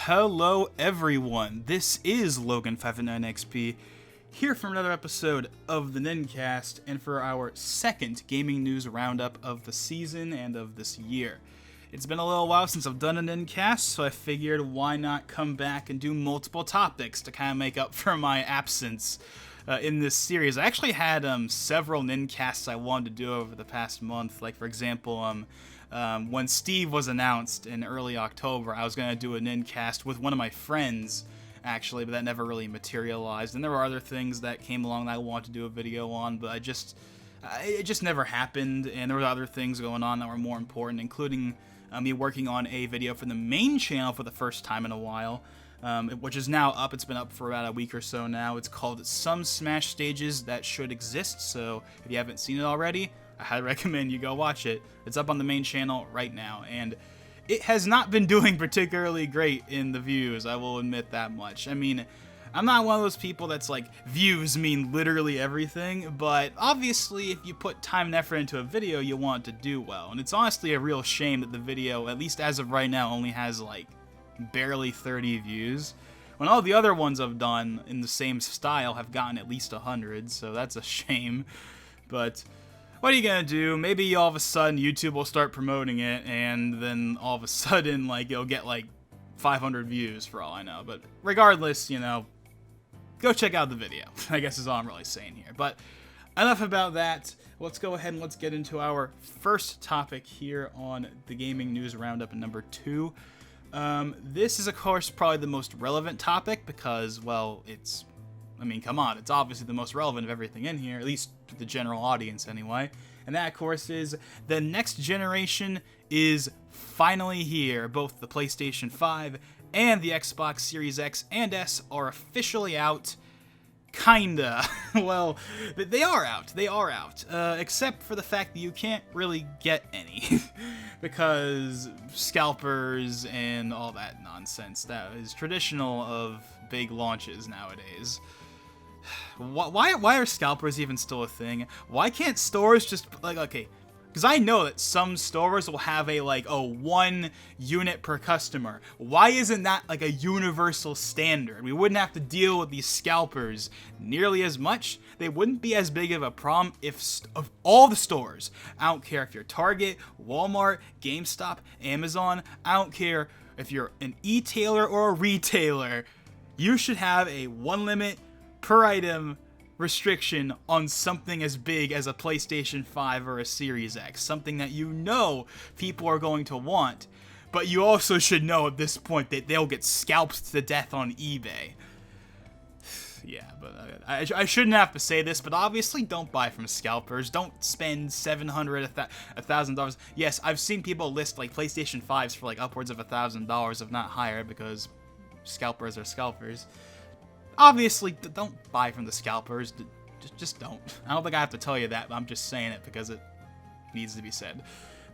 Hello everyone, this is Logan59XP, here for another episode of the Nin-Cast, and for our second gaming news roundup of the season and of this year. It's been a little while since I've done a Nin-Cast, so I figured why not come back and do multiple topics to kind of make up for my absence in this series. I actually had several Nin-Casts I wanted to do over the past month, like for example, when Steve was announced in early October, I was going to do a Nin-Cast with one of my friends, actually, but that never really materialized. And there were other things that came along that I wanted to do a video on, but it just never happened. And there were other things going on that were more important, including me working on a video for the main channel for the first time in a while, which is now up. It's been up for about a week or so now. It's called Some Smash Stages That Should Exist, so if you haven't seen it already, I highly recommend you go watch it. It's up on the main channel right now, and it has not been doing particularly great in the views, I will admit that much. I mean, I'm not one of those people that's like, views mean literally everything, but obviously if you put time and effort into a video, you want it to do well. And it's honestly a real shame that the video, at least as of right now, only has like barely 30 views, when all the other ones I've done in the same style have gotten at least 100, so that's a shame. But what are you gonna do? Maybe all of a sudden YouTube will start promoting it, and then all of a sudden, like, you'll get like 500 views for all I know. But regardless, you know, go check out the video, I guess is all I'm really saying here. But enough about that. Let's go ahead and let's get into our first topic here on the Gaming News Roundup number 2. This is, of course, probably the most relevant topic because, well, I mean, come on, it's obviously the most relevant of everything in here, at least to the general audience anyway. And that, of course, is the next generation is finally here. Both the PlayStation 5 and the Xbox Series X and S are officially out. Kinda. Well, they are out. They are out. Except for the fact that you can't really get any. Because scalpers and all that nonsense. That is traditional of big launches nowadays. Why are scalpers even still a thing? Why can't stores just, like, okay, because I know that some stores will have a, like, 1 unit per customer. Why isn't that, like, a universal standard? We wouldn't have to deal with these scalpers nearly as much. They wouldn't be as big of a problem if of all the stores. I don't care if you're Target, Walmart, GameStop, Amazon. I don't care if you're an e-tailer or a retailer. You should have a 1 limit per item restriction on something as big as a PlayStation 5 or a Series X, something that you know people are going to want, but you also should know at this point that they'll get scalped to death on eBay. Yeah, but I shouldn't have to say this, but obviously don't buy from scalpers. Don't spend $700, $1,000. Yes, I've seen people list like PlayStation 5s for like upwards of $1,000, if not higher, because scalpers are scalpers. Obviously, don't buy from the scalpers. Just don't. I don't think I have to tell you that, but I'm just saying it because it needs to be said.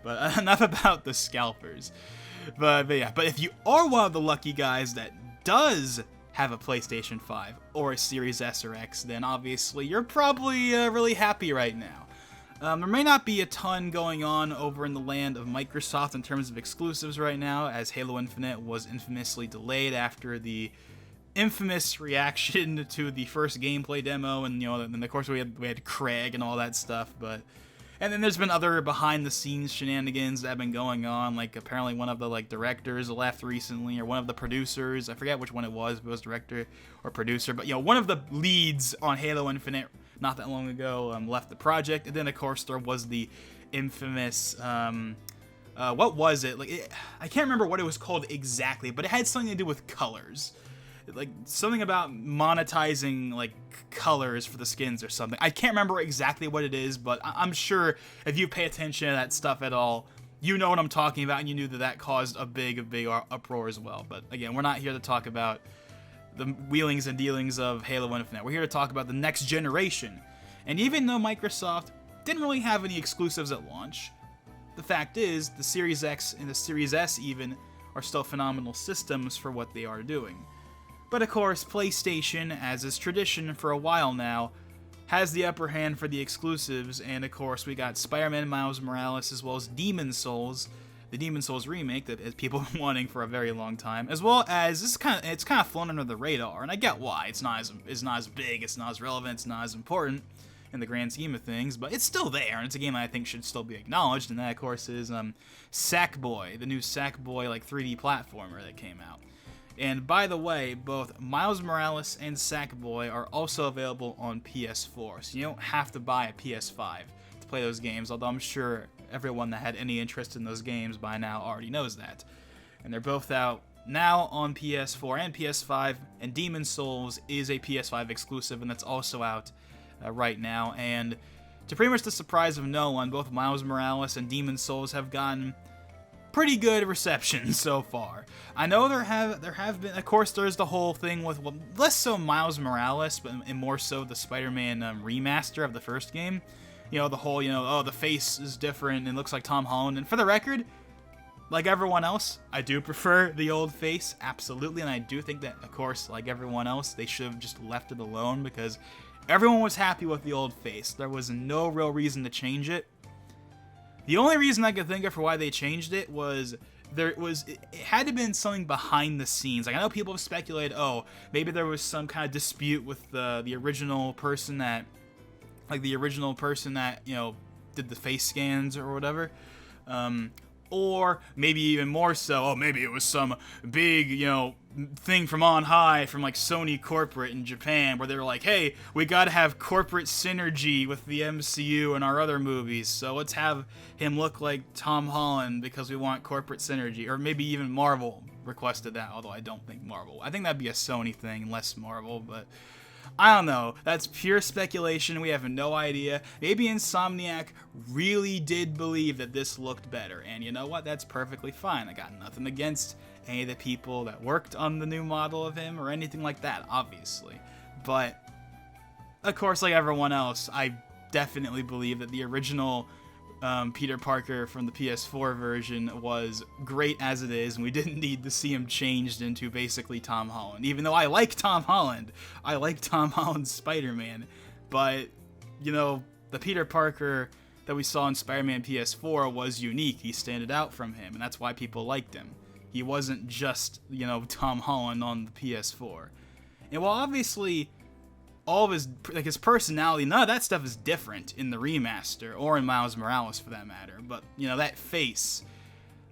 But enough about the scalpers. But yeah, but if you are one of the lucky guys that does have a PlayStation 5 or a Series S or X, then obviously you're probably really happy right now. There may not be a ton going on over in the land of Microsoft in terms of exclusives right now, as Halo Infinite was infamously delayed after the infamous reaction to the first gameplay demo, and, you know, then of course we had Craig and all that stuff, and then there's been other behind the scenes shenanigans that have been going on, like apparently one of the like directors left recently, or one of the producers, I forget which one it was, if it was director or producer, but you know, one of the leads on Halo Infinite not that long ago left the project. And then of course there was the infamous what was it, like I can't remember what it was called exactly, but it had something to do with colors. Like something about monetizing like colors for the skins or something. I can't remember exactly what it is, but I'm sure if you pay attention to that stuff at all, you know what I'm talking about, and you knew that caused a big uproar as well. But again, we're not here to talk about the wheelings and dealings of Halo Infinite. We're here to talk about the next generation. And even though Microsoft didn't really have any exclusives at launch, the fact is the Series X and the Series S even are still phenomenal systems for what they are doing. But of course, PlayStation, as is tradition for a while now, has the upper hand for the exclusives, and of course we got Spider-Man Miles Morales as well as Demon's Souls the Demon Souls remake that people have been wanting for a very long time, as well as it's kind of flown under the radar, and I get why. It's not as big, it's not as relevant, it's not as important in the grand scheme of things, but it's still there, and it's a game I think should still be acknowledged, and that, of course, is Sackboy, the new Sackboy, 3D platformer that came out. And by the way, both Miles Morales and Sackboy are also available on PS4, so you don't have to buy a PS5 to play those games, although I'm sure everyone that had any interest in those games by now already knows that. And they're both out now on PS4 and PS5, and Demon Souls is a PS5 exclusive, and that's also out right now, and to pretty much the surprise of no one, both Miles Morales and Demon Souls have gotten pretty good reception so far. I know there have been, of course, there's the whole thing with, well, less so Miles Morales, but and more so the Spider-Man remaster of the first game. You know, the whole, oh, the face is different and looks like Tom Holland, and for the record, like everyone else, I do prefer the old face, absolutely, and I do think that, of course, like everyone else, they should have just left it alone, because everyone was happy with the old face. There was no real reason to change it. The only reason I could think of for why they changed it was it had to have been something behind the scenes. Like, I know people have speculated, oh, maybe there was some kind of dispute with the original person that, did the face scans or whatever. Or maybe even more so, oh, maybe it was some big, thing from on high from Sony corporate in Japan where they were like, hey, we gotta have corporate synergy with the MCU and our other movies, so let's have him look like Tom Holland because we want corporate synergy. Or maybe even Marvel requested that, although I don't think Marvel. I think that'd be a Sony thing, less Marvel, but I don't know. That's pure speculation. We have no idea. Maybe Insomniac really did believe that this looked better, and you know what? That's perfectly fine. I got nothing against any of the people that worked on the new model of him or anything like that, obviously. But, of course, like everyone else, I definitely believe that the original Peter Parker from the PS4 version was great as it is, and we didn't need to see him changed into basically Tom Holland. Even though I like Tom Holland, I like Tom Holland's Spider-Man, but, the Peter Parker that we saw in Spider-Man PS4 was unique. He stood out from him, and that's why people liked him. He wasn't just, Tom Holland on the PS4. And while obviously all of his personality, none of that stuff is different in the remaster, or in Miles Morales for that matter, but, that face.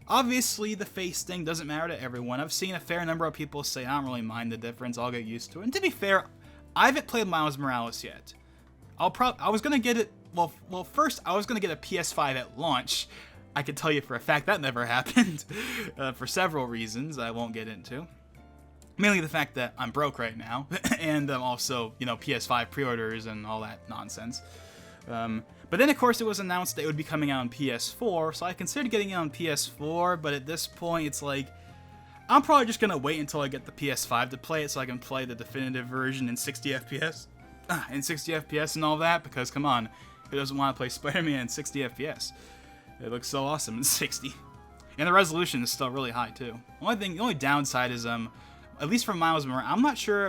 Obviously, the face thing doesn't matter to everyone. I've seen a fair number of people say, I don't really mind the difference, I'll get used to it. And to be fair, I haven't played Miles Morales yet. I was gonna get it, first, I was gonna get a PS5 at launch. I can tell you for a fact that never happened, for several reasons I won't get into. Mainly the fact that I'm broke right now, and also, PS5 pre-orders and all that nonsense. But then, of course, it was announced that it would be coming out on PS4, so I considered getting it on PS4, but at this point, it's like, I'm probably just going to wait until I get the PS5 to play it so I can play the definitive version in 60 FPS. In 60 FPS and all that, because, come on, who doesn't want to play Spider-Man in 60 FPS? It looks so awesome in 60. And the resolution is still really high, too. The only downside is, at least for Miles Morales, I'm not sure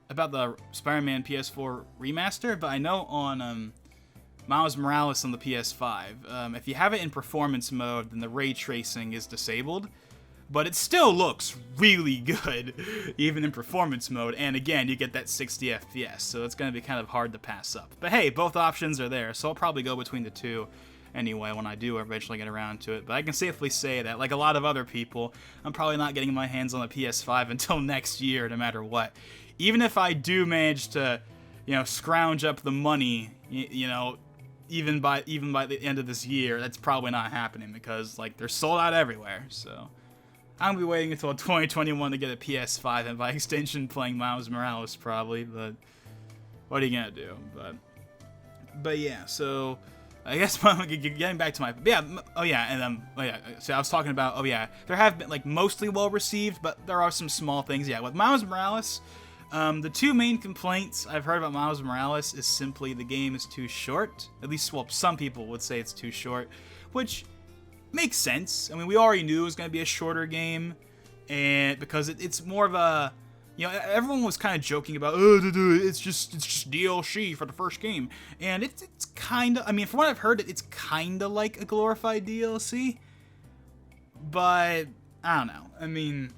about the Spider-Man PS4 remaster, but I know on Miles Morales on the PS5, if you have it in performance mode, then the ray tracing is disabled, but it still looks really good, even in performance mode, and again, you get that 60 FPS, so it's going to be kind of hard to pass up. But hey, both options are there, so I'll probably go between the two anyway when I do eventually get around to it. But I can safely say that, like a lot of other people, I'm probably not getting my hands on the PS5 until next year, no matter what. Even if I do manage to, scrounge up the money, even by the end of this year, that's probably not happening because, they're sold out everywhere. So I'm gonna be waiting until 2021 to get a PS5 and by extension playing Miles Morales probably. But what are you gonna do? But yeah, so I guess getting back to so I was talking about, there have been, mostly well-received, but there are some small things, with Miles Morales, the two main complaints I've heard about Miles Morales is simply the game is too short, at least, some people would say it's too short, which makes sense. I mean, we already knew it was going to be a shorter game, and because it's more of a, everyone was kind of joking about, it's just DLC for the first game, and it's kind of, from what I've heard, it's kind of like a glorified DLC, but I don't know. I mean,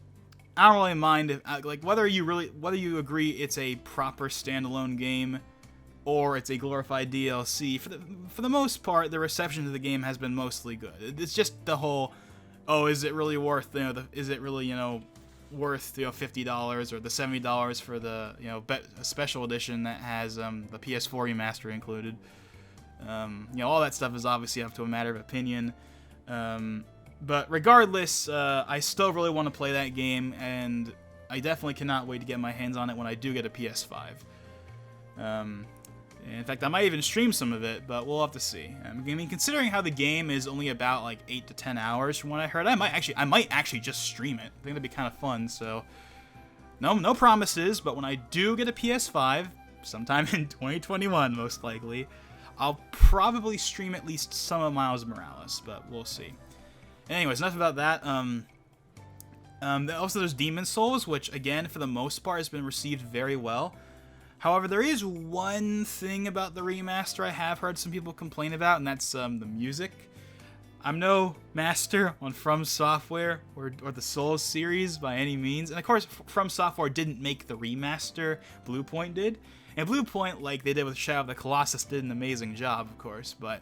I don't really mind if, like, whether you agree it's a proper standalone game or it's a glorified DLC. For the most part, the reception to the game has been mostly good. It's just the whole, oh, is it really worth, is it really, worth, $50 or the $70 for the, a special edition that has the PS4 remaster included. All that stuff is obviously up to a matter of opinion. But regardless, I still really want to play that game, and I definitely cannot wait to get my hands on it when I do get a PS5. In fact, I might even stream some of it, but we'll have to see. I mean, considering how the game is only about like 8 to 10 hours from what I heard, I might actually just stream it. I think that'd be kind of fun. So, no promises, but when I do get a PS5, sometime in 2021, most likely, I'll probably stream at least some of Miles Morales, but we'll see. Anyways, enough about that. Also, there's Demon's Souls, which, again, for the most part, has been received very well. However, there is one thing about the remaster I have heard some people complain about, and that's the music. I'm no master on From Software or the Souls series by any means. And of course, From Software didn't make the remaster, Bluepoint did. And Bluepoint, like they did with Shadow of the Colossus, did an amazing job, of course. But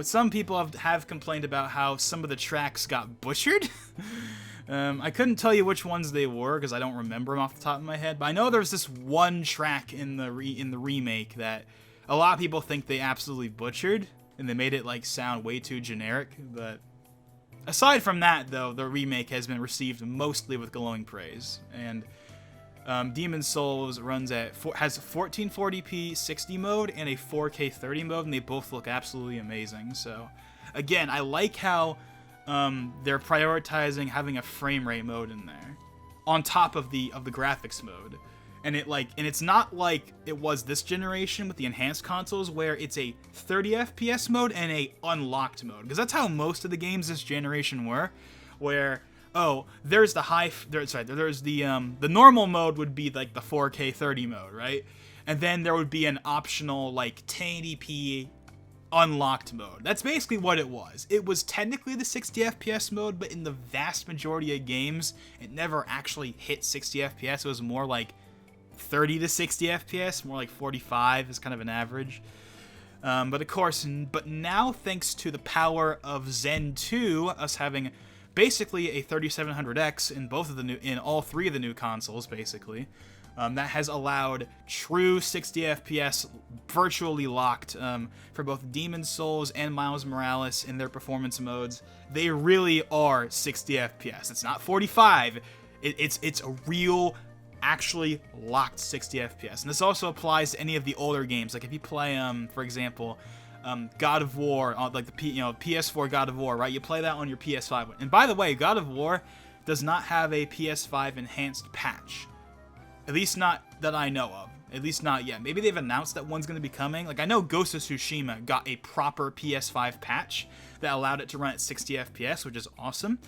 some people have complained about how some of the tracks got butchered. I couldn't tell you which ones they were because I don't remember them off the top of my head. But I know there's this one track in the remake that a lot of people think they absolutely butchered, and they made it like sound way too generic. But aside from that, though, the remake has been received mostly with glowing praise. And Demon's Souls has 1440p 60 mode and a 4K 30 mode, and they both look absolutely amazing. So, again, I like how they're prioritizing having a frame rate mode in there on top of the graphics mode. And it's not like it was this generation with the enhanced consoles where it's a 30 FPS mode and a unlocked mode, because that's how most of the games this generation were, where there's the normal mode would be like the 4K 30 mode, right? And then there would be an optional like 1080p unlocked mode. That's basically what it was. It was technically the 60 FPS mode, but in the vast majority of games, it never actually hit 60 FPS. It was more like 30 to 60 FPS, more like 45 is kind of an average. But now, thanks to the power of Zen 2, us having basically a 3700X in all three of the new consoles, basically, that has allowed true 60 FPS virtually locked for both Demon's Souls and Miles Morales in their performance modes. They really are 60 FPS. It's not 45. It's a real, actually locked 60 FPS. And this also applies to any of the older games. Like if you play, for example, God of War, like the PS4 God of War, right? You play that on your PS5. And by the way, God of War does not have a PS5 enhanced patch. At least not that I know of. At least not yet. Maybe they've announced that one's going to be coming. Like I know Ghost of Tsushima got a proper PS5 patch that allowed it to run at 60 FPS, which is awesome.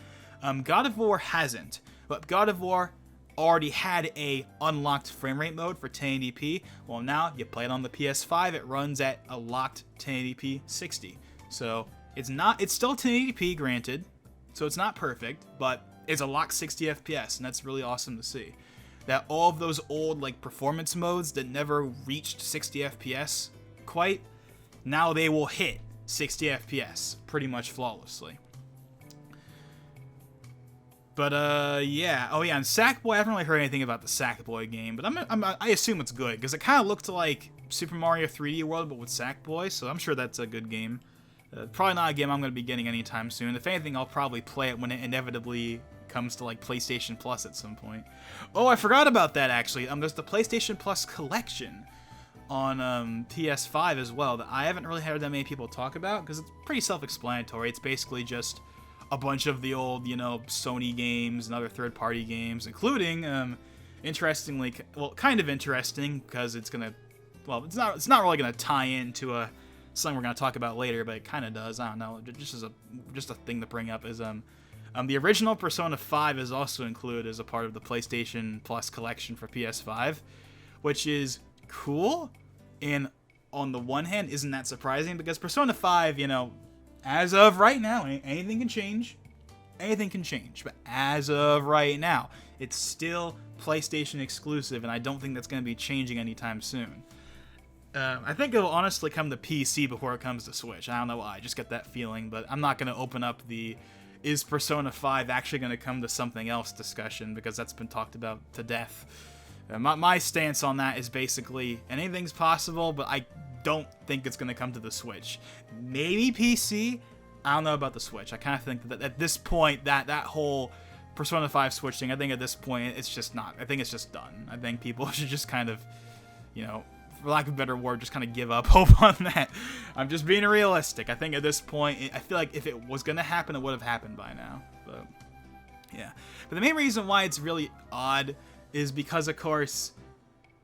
God of War hasn't, but God of War already had a unlocked frame rate mode for 1080p. Well, now you play it on the PS5, it runs at a locked 1080p 60. So it's still 1080p, granted, so it's not perfect, but it's a locked 60 FPS, and that's really awesome to see. That all of those old like performance modes that never reached 60 FPS quite, now they will hit 60 FPS pretty much flawlessly. But yeah, and Sackboy, I haven't really heard anything about the Sackboy game, but I assume it's good because it kind of looked like Super Mario 3D World but with Sackboy, so I'm sure that's a good game. Probably not a game I'm going to be getting anytime soon. If anything, I'll probably play it when it inevitably comes to like PlayStation Plus at some point. Oh, I forgot about that actually. There's the PlayStation Plus collection on PS5 as well that I haven't really heard that many people talk about because it's pretty self-explanatory. It's basically just a bunch of the old, Sony games and other third-party games, including, interestingly, kind of interesting because it's not really gonna tie into something we're gonna talk about later, but it kind of does. I don't know, just a thing to bring up is the original Persona 5 is also included as a part of the PlayStation Plus collection for PS5, which is cool, and on the one hand, isn't that surprising because Persona 5, as of right now, anything can change. anything can change. But as of right now, it's still PlayStation exclusive, and I don't think that's going to be changing anytime soon. I think it'll honestly come to PC before it comes to Switch. I don't know why, I just get that feeling, but I'm not going to open up the is Persona 5 actually going to come to something else discussion, because that's been talked about to death. My stance on that is basically anything's possible, but I don't think it's going to come to the Switch. Maybe PC? I don't know about the Switch. I kind of think that at this point, that whole Persona 5 Switch thing, I think at this point, it's just not. I think it's just done. I think people should just kind of, for lack of a better word, just kind of give up hope on that. I'm just being realistic. I think at this point, I feel like if it was going to happen, it would have happened by now. But, yeah. But the main reason why it's really odd is because, of course,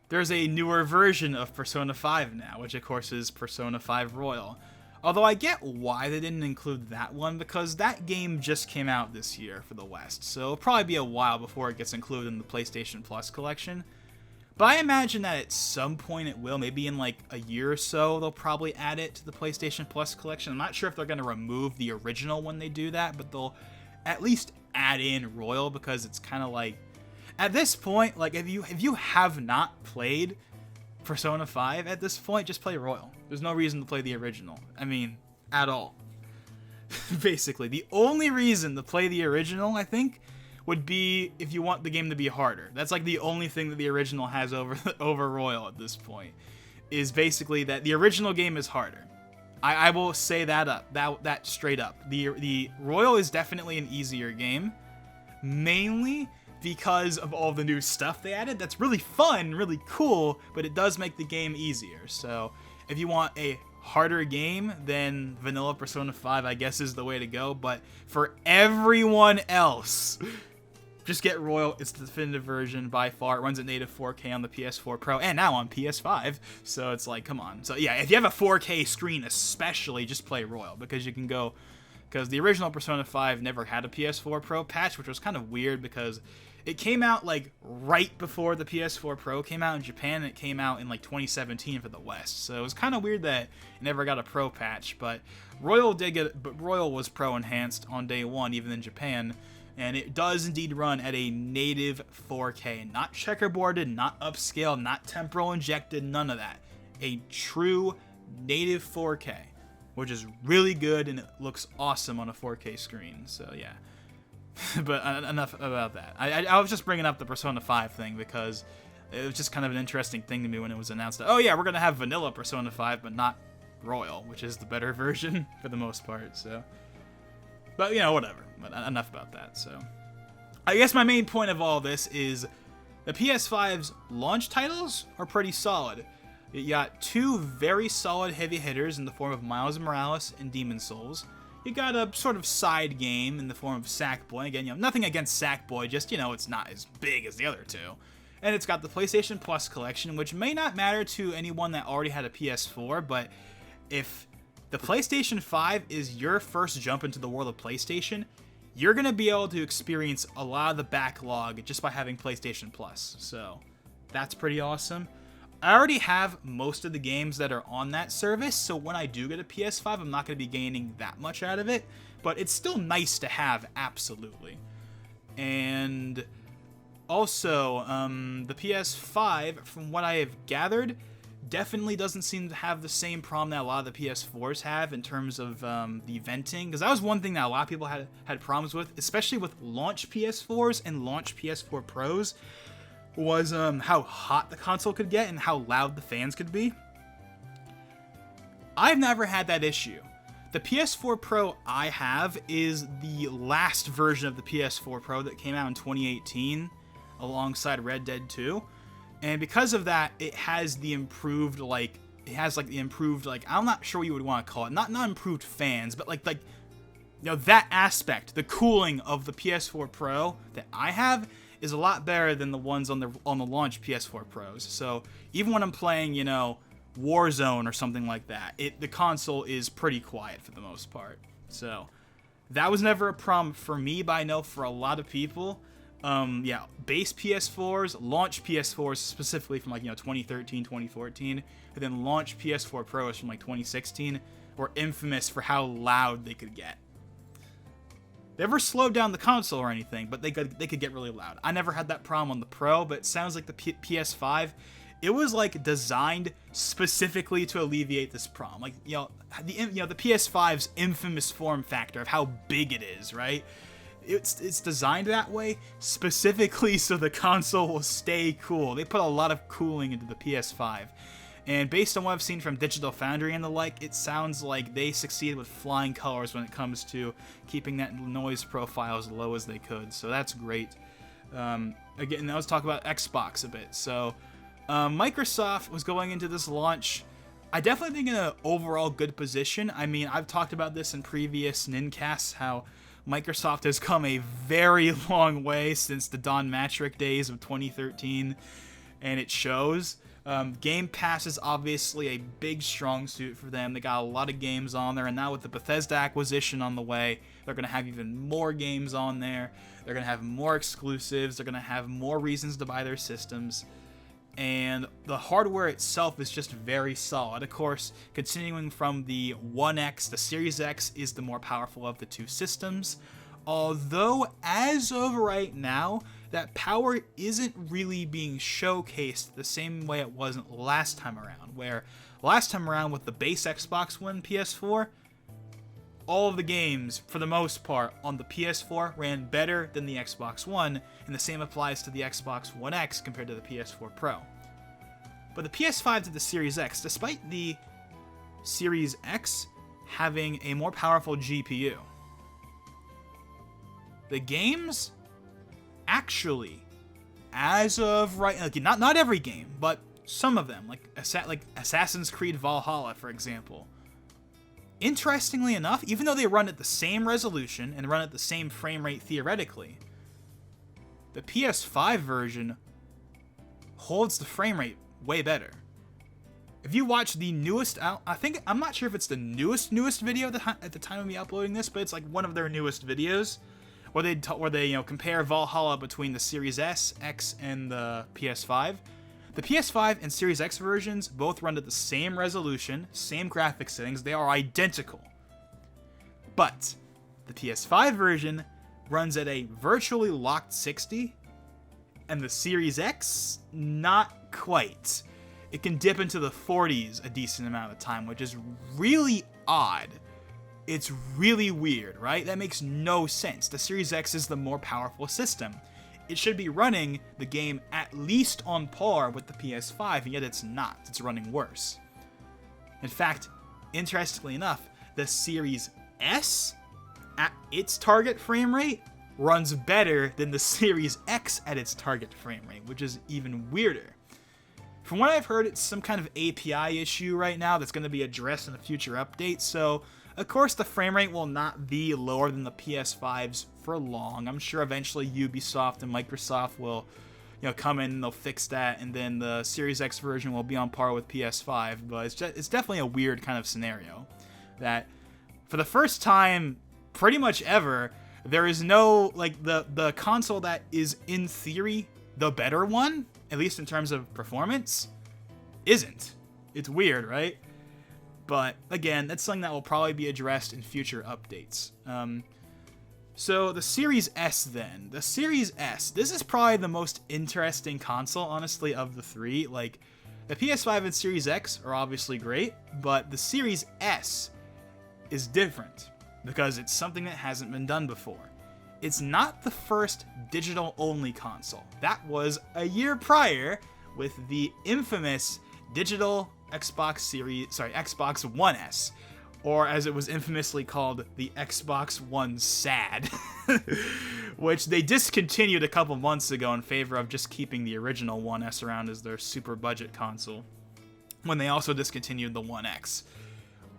there's a newer version of Persona 5 now, which, of course, is Persona 5 Royal. Although I get why they didn't include that one, because that game just came out this year for the West, so it'll probably be a while before it gets included in the PlayStation Plus collection. But I imagine that at some point it will. Maybe in like a year or so, they'll probably add it to the PlayStation Plus collection. I'm not sure if they're going to remove the original when they do that, but they'll at least add in Royal, because it's kind of like, at this point, like if you have not played Persona 5 at this point, just play Royal. There's no reason to play the original. I mean, at all. Basically, the only reason to play the original, I think, would be if you want the game to be harder. That's like the only thing that the original has over Royal at this point, is basically that the original game is harder. I will say that straight up. The Royal is definitely an easier game, mainly because of all the new stuff they added. That's really fun, really cool, but it does make the game easier. So if you want a harder game, then vanilla Persona 5, I guess, is the way to go. But for everyone else, just get Royal. It's the definitive version by far. It runs at native 4K on the PS4 Pro and now on PS5. So it's like, come on. So yeah, if you have a 4K screen especially, just play Royal, because you can go, because the original Persona 5 never had a PS4 Pro patch, which was kind of weird because it came out like right before the PS4 Pro came out in Japan, and it came out in like 2017 for the West. So it was kind of weird that it never got a Pro patch, but Royal was Pro enhanced on day one, even in Japan, and it does indeed run at a native 4K, not checkerboarded, not upscaled, not temporal injected, none of that. A true native 4K, which is really good, and it looks awesome on a 4K screen. So yeah. But enough about that. I was just bringing up the Persona 5 thing because it was just kind of an interesting thing to me when it was announced that, oh yeah, we're going to have vanilla Persona 5, but not Royal, which is the better version for the most part. So, but whatever. But enough about that. So I guess my main point of all this is the PS5's launch titles are pretty solid. You got two very solid heavy hitters in the form of Miles Morales and Demon's Souls. You got a sort of side game in the form of Sackboy. Again, nothing against Sackboy, just, it's not as big as the other two. And it's got the PlayStation Plus collection, which may not matter to anyone that already had a PS4, but if the PlayStation 5 is your first jump into the world of PlayStation, you're going to be able to experience a lot of the backlog just by having PlayStation Plus. So, that's pretty awesome. I already have most of the games that are on that service, so when I do get a PS5, I'm not going to be gaining that much out of it, but it's still nice to have, absolutely. And also, the PS5, from what I have gathered, definitely doesn't seem to have the same problem that a lot of the PS4s have in terms of the venting, because that was one thing that a lot of people had problems with, especially with launch PS4s and launch PS4 Pros, was how hot the console could get and how loud the fans could be. I've never had that issue. The PS4 Pro I have is the last version of the PS4 Pro that came out in 2018 alongside Red Dead 2. And because of that, it has the improved, I'm not sure what you would want to call it. Not improved fans, but that aspect, the cooling of the PS4 Pro that I have is a lot better than the ones on the launch PS4 Pros. So even when I'm playing, Warzone or something like that, the console is pretty quiet for the most part. So that was never a problem for me, but I know for a lot of people, base PS4s, launch PS4s specifically from 2013, 2014, and then launch PS4 Pros from 2016 were infamous for how loud they could get. never slowed down the console or anything, but they could get really loud. I never had that problem on the Pro, but it sounds like the PS5, it was like designed specifically to alleviate this problem. Like, the PS5's infamous form factor of how big it is, right? It's designed that way specifically so the console will stay cool. They put a lot of cooling into the PS5. And based on what I've seen from Digital Foundry and the like, it sounds like they succeeded with flying colors when it comes to keeping that noise profile as low as they could. So that's great. Again, now let's talk about Xbox a bit. So Microsoft was going into this launch, I definitely think, in an overall good position. I mean, I've talked about this in previous Nin-Casts, how Microsoft has come a very long way since the Don Matrick days of 2013, and it shows. Game Pass is obviously a big strong suit for them. They got a lot of games on there, and now with the Bethesda acquisition on the way, they're going to have even more games on there. They're going to have more exclusives. They're going to have more reasons to buy their systems. And the hardware itself is just very solid. Of course, continuing from the One X, the Series X is the more powerful of the two systems. Although, as of right now, that power isn't really being showcased the same way it wasn't last time around, where last time around with the base Xbox One PS4, all of the games, for the most part, on the PS4 ran better than the Xbox One, and the same applies to the Xbox One X compared to the PS4 Pro. But the PS5 to the Series X, despite the Series X having a more powerful GPU, the games actually, as of right, like not every game, but some of them, like Assassin's Creed Valhalla, for example. Interestingly enough, even though they run at the same resolution and run at the same frame rate theoretically, the PS5 version holds the frame rate way better. If you watch the newest, I'm not sure if it's the newest video at the time of me uploading this, but it's like one of their newest videos where they compare Valhalla between the Series S, X, and the PS5. The PS5 and Series X versions both run at the same resolution, same graphic settings. They are identical. But the PS5 version runs at a virtually locked 60, and the Series X, not quite. It can dip into the 40s a decent amount of time, which is really odd. It's really weird, right? That makes no sense. The Series X is the more powerful system. It should be running the game at least on par with the PS5, and yet it's not. It's running worse. In fact, interestingly enough, the Series S, at its target frame rate, runs better than the Series X at its target frame rate, which is even weirder. From what I've heard, it's some kind of API issue right now that's going to be addressed in a future update, so of course the frame rate will not be lower than the PS5's for long. I'm sure eventually Ubisoft and Microsoft will come in and they'll fix that, and then the Series X version will be on par with PS5, but it's definitely a weird kind of scenario that for the first time pretty much ever, there is no, the console that is in theory the better one, at least in terms of performance, isn't. It's weird, right? But again, that's something that will probably be addressed in future updates. So the Series S then. The Series S, this is probably the most interesting console, honestly, of the three. Like, the PS5 and Series X are obviously great, but the Series S is different because it's something that hasn't been done before. It's not the first digital-only console. That was a year prior with the infamous digital Xbox One S, or as it was infamously called, the Xbox One SAD, which they discontinued a couple months ago in favor of just keeping the original One S around as their super budget console, when they also discontinued the One X,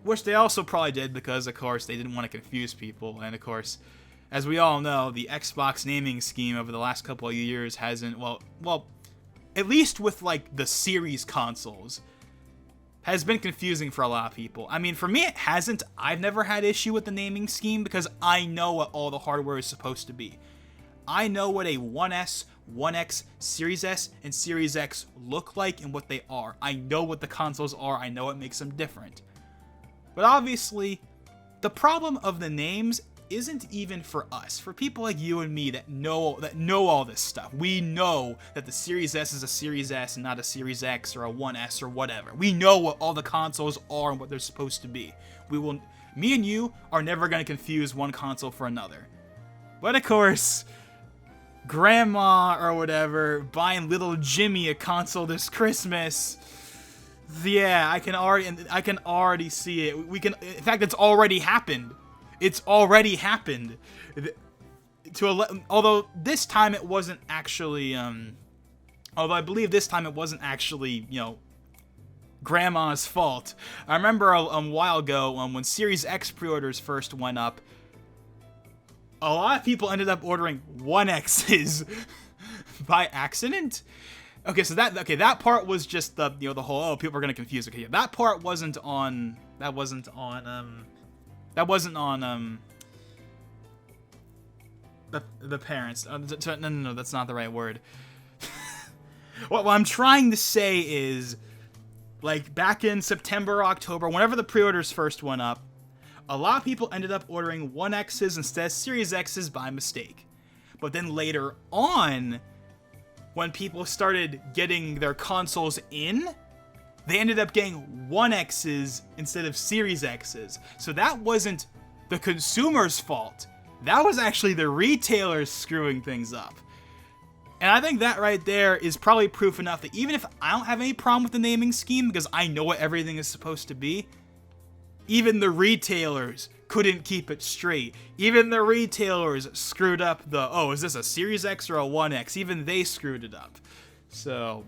which they also probably did because, of course, they didn't want to confuse people, and of course, as we all know, the Xbox naming scheme over the last couple of years hasn't, well, at least with, the series consoles, has been confusing for a lot of people. I mean, for me, it hasn't. I've never had issue with the naming scheme because I know what all the hardware is supposed to be. I know what a 1S, 1X, Series S, and Series X look like and what they are. I know what the consoles are. I know what makes them different. But obviously, the problem of the names isn't even for us. For people like you and me that know all this stuff. We know that the Series S is a Series S and not a Series X or a 1S or whatever. We know what all the consoles are and what they're supposed to be. Me and you are never going to confuse one console for another. But of course, Grandma or whatever buying little Jimmy a console this Christmas. Yeah, I can already see it. In fact, it's already happened. It's already happened. Although this time it wasn't actually, although I believe this time it wasn't actually, Grandma's fault. I remember a while ago when Series X pre-orders first went up, a lot of people ended up ordering 1Xs by accident. Okay, so that part was just the the whole people are gonna confuse. Okay, yeah, that part wasn't on the parents. No, that's not the right word. What I'm trying to say is, like, back in September, October, whenever the pre-orders first went up, a lot of people ended up ordering 1Xs instead of Series Xs by mistake. But then later on, when people started getting their consoles in, they ended up getting 1Xs instead of Series Xs. So that wasn't the consumer's fault. That was actually the retailers screwing things up. And I think that right there is probably proof enough that even if I don't have any problem with the naming scheme, because I know what everything is supposed to be, even the retailers couldn't keep it straight. Even the retailers screwed up is this a Series X or a 1X? Even they screwed it up. So,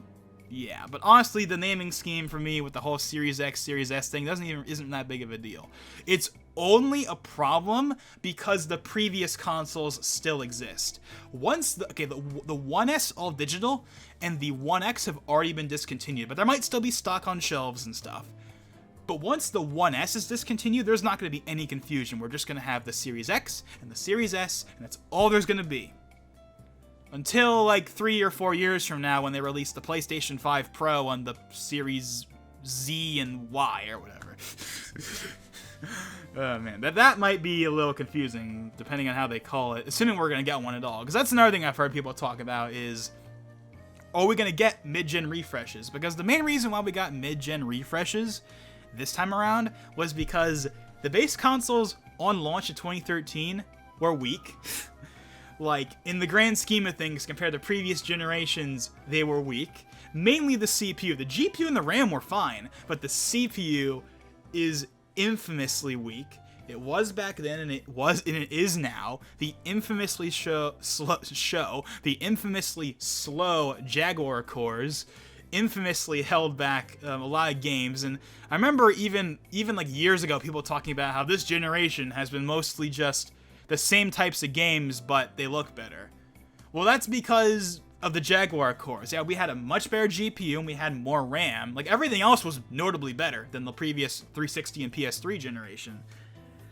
yeah. But honestly, the naming scheme for me with the whole Series X, Series S thing isn't that big of a deal. It's only a problem because the previous consoles still exist. Once the 1S all digital and the 1X have already been discontinued, but there might still be stock on shelves and stuff. But once the 1S is discontinued, there's not going to be any confusion. We're just going to have the Series X and the Series S, and that's all there's going to be. Until like 3 or 4 years from now when they release the PlayStation 5 Pro on the Series Z and Y or whatever. Oh man, that might be a little confusing depending on how they call it, assuming we're going to get one at all. Because that's another thing I've heard people talk about is, are we going to get mid-gen refreshes? Because the main reason why we got mid-gen refreshes this time around was because the base consoles on launch in 2013 were weak. Like, in the grand scheme of things, compared to previous generations, they were weak. Mainly the CPU. The GPU and the RAM were fine, but the CPU is infamously weak. It was back then, and it is now. The infamously the infamously slow Jaguar cores infamously held back a lot of games. And I remember even like years ago, people talking about how this generation has been mostly just the same types of games, but they look better. Well, that's because of the Jaguar cores. Yeah, we had a much better GPU and we had more RAM. Like, everything else was notably better than the previous 360 and PS3 generation.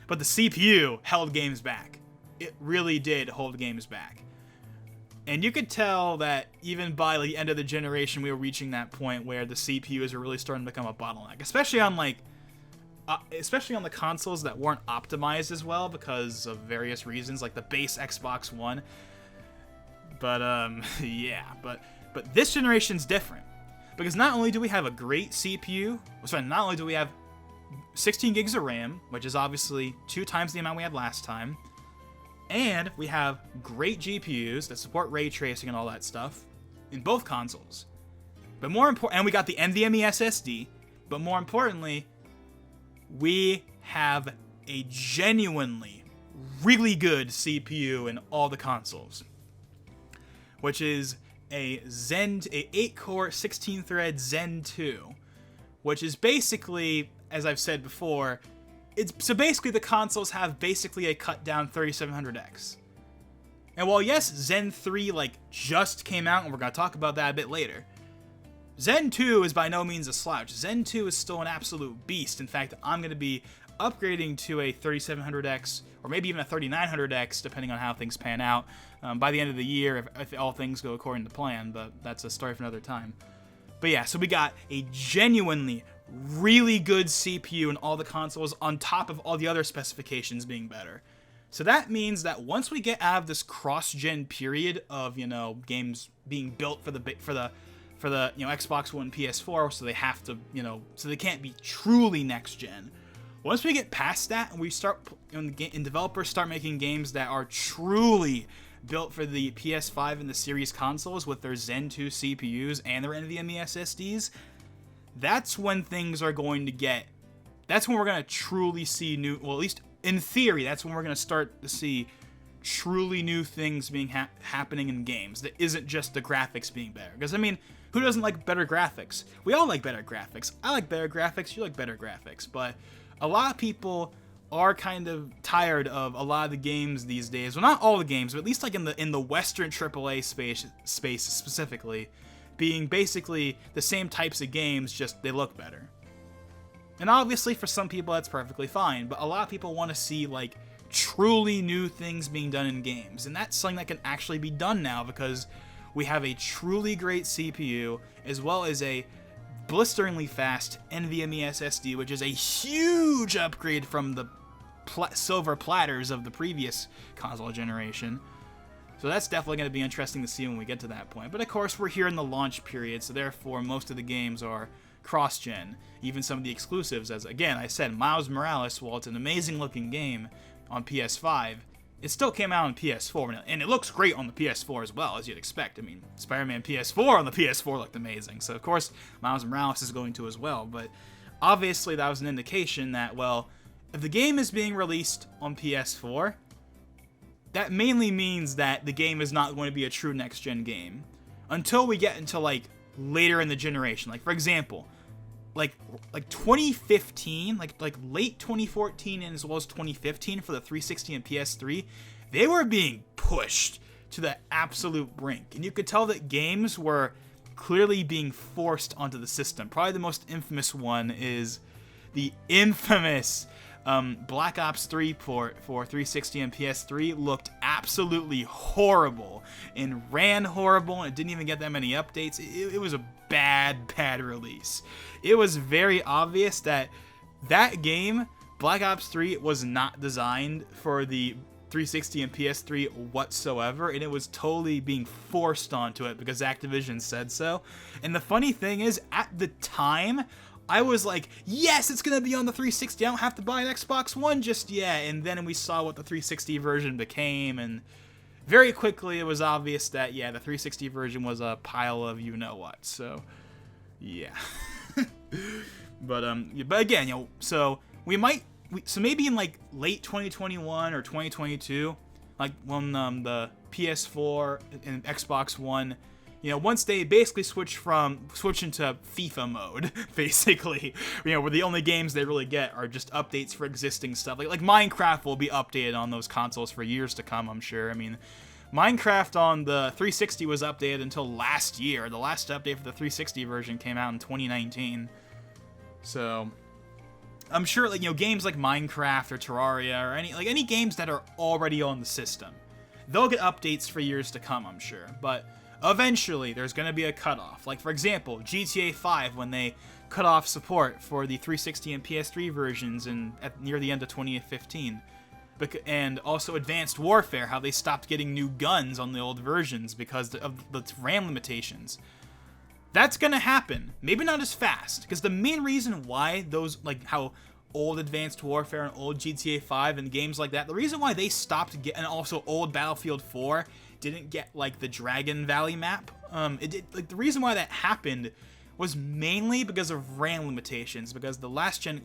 But the CPU held games back. It really did hold games back. And you could tell that even by the end of the generation, we were reaching that point where the CPUs are really starting to become a bottleneck, especially on the consoles that weren't optimized as well because of various reasons, like the base Xbox One. But yeah, but this generation's different because not only do we have a great CPU, not only do we have 16 gigs of RAM, which is obviously 2 times the amount we had last time. And we have great GPUs that support ray tracing and all that stuff in both consoles. But more important, and we got the NVMe SSD. But more importantly, we have a genuinely really good CPU in all the consoles, which is a 8-core 16-thread Zen 2, which is basically, as I've said before, so basically the consoles have basically a cut down 3700X. And while yes, Zen 3 just came out, and we're going to talk about that a bit later, Zen 2 is by no means a slouch. Zen 2 is still an absolute beast. In fact, I'm going to be upgrading to a 3700X, or maybe even a 3900X, depending on how things pan out, by the end of the year, if all things go according to plan, but that's a story for another time. But yeah, so we got a genuinely really good CPU in all the consoles on top of all the other specifications being better. So that means that once we get out of this cross-gen period of, games being built for the Xbox One, PS4, so they have to, so they can't be truly next gen. Once we get past that and we start, and developers start making games that are truly built for the PS5 and the Series consoles with their Zen 2 CPUs and their NVMe SSDs, that's when things are going to get, that's when we're going to truly see new, well, at least in theory, that's when we're going to start to see truly new things being happening in games that isn't just the graphics being better. Because, I mean, who doesn't like better graphics? We all like better graphics. I like better graphics, you like better graphics, but a lot of people are kind of tired of a lot of the games these days. Well, not all the games, but at least like in the Western AAA space specifically, being basically the same types of games, just they look better. And obviously for some people that's perfectly fine, but a lot of people want to see like truly new things being done in games, and that's something that can actually be done now because we have a truly great CPU as well as a blisteringly fast NVMe SSD, which is a huge upgrade from the silver platters of the previous console generation. So that's definitely going to be interesting to see when we get to that point. But of course, we're here in the launch period, so therefore most of the games are cross-gen. Even some of the exclusives, as again I said, Miles Morales, while it's an amazing looking game on PS5, it still came out on PS4, and it looks great on the PS4 as well, as you'd expect. I mean, Spider-Man PS4 on the PS4 looked amazing, so of course Miles Morales is going to as well, but obviously that was an indication that, well, if the game is being released on PS4, that mainly means that the game is not going to be a true next-gen game until we get into, like, later in the generation. Like, for example, like 2015, like late 2014 and as well as 2015 for the 360 and PS3, they were being pushed to the absolute brink. And you could tell that games were clearly being forced onto the system. Probably the most infamous one is the infamous Black Ops 3 port for 360 and PS3 looked absolutely horrible and ran horrible, and it didn't even get that many updates. It was a bad release. It was very obvious that game, Black Ops 3, was not designed for the 360 and PS3 whatsoever, and it was totally being forced onto it because Activision said so. And the funny thing is, at the time, I was like, yes, it's going to be on the 360. I don't have to buy an Xbox One just yet. And then we saw what the 360 version became, and very quickly it was obvious that, yeah, the 360 version was a pile of you-know-what. So, yeah. But again, so so maybe in like late 2021 or 2022, like when the PS4 and Xbox One, once they basically switch into FIFA mode, basically, where the only games they really get are just updates for existing stuff. Like Minecraft will be updated on those consoles for years to come, I'm sure. I mean, Minecraft on the 360 was updated until last year. The last update for the 360 version came out in 2019. So I'm sure, games like Minecraft or Terraria or any games that are already on the system, they'll get updates for years to come, I'm sure. But eventually, there's going to be a cutoff. Like, for example, GTA 5, when they cut off support for the 360 and PS3 versions near the end of 2015. And also Advanced Warfare, how they stopped getting new guns on the old versions because of the RAM limitations. That's going to happen. Maybe not as fast, because the main reason why those, like how old Advanced Warfare and old GTA 5 and games like that, the reason why they stopped and also old Battlefield 4 didn't get like the Dragon Valley map, the reason why that happened was mainly because of RAM limitations, because the last gen,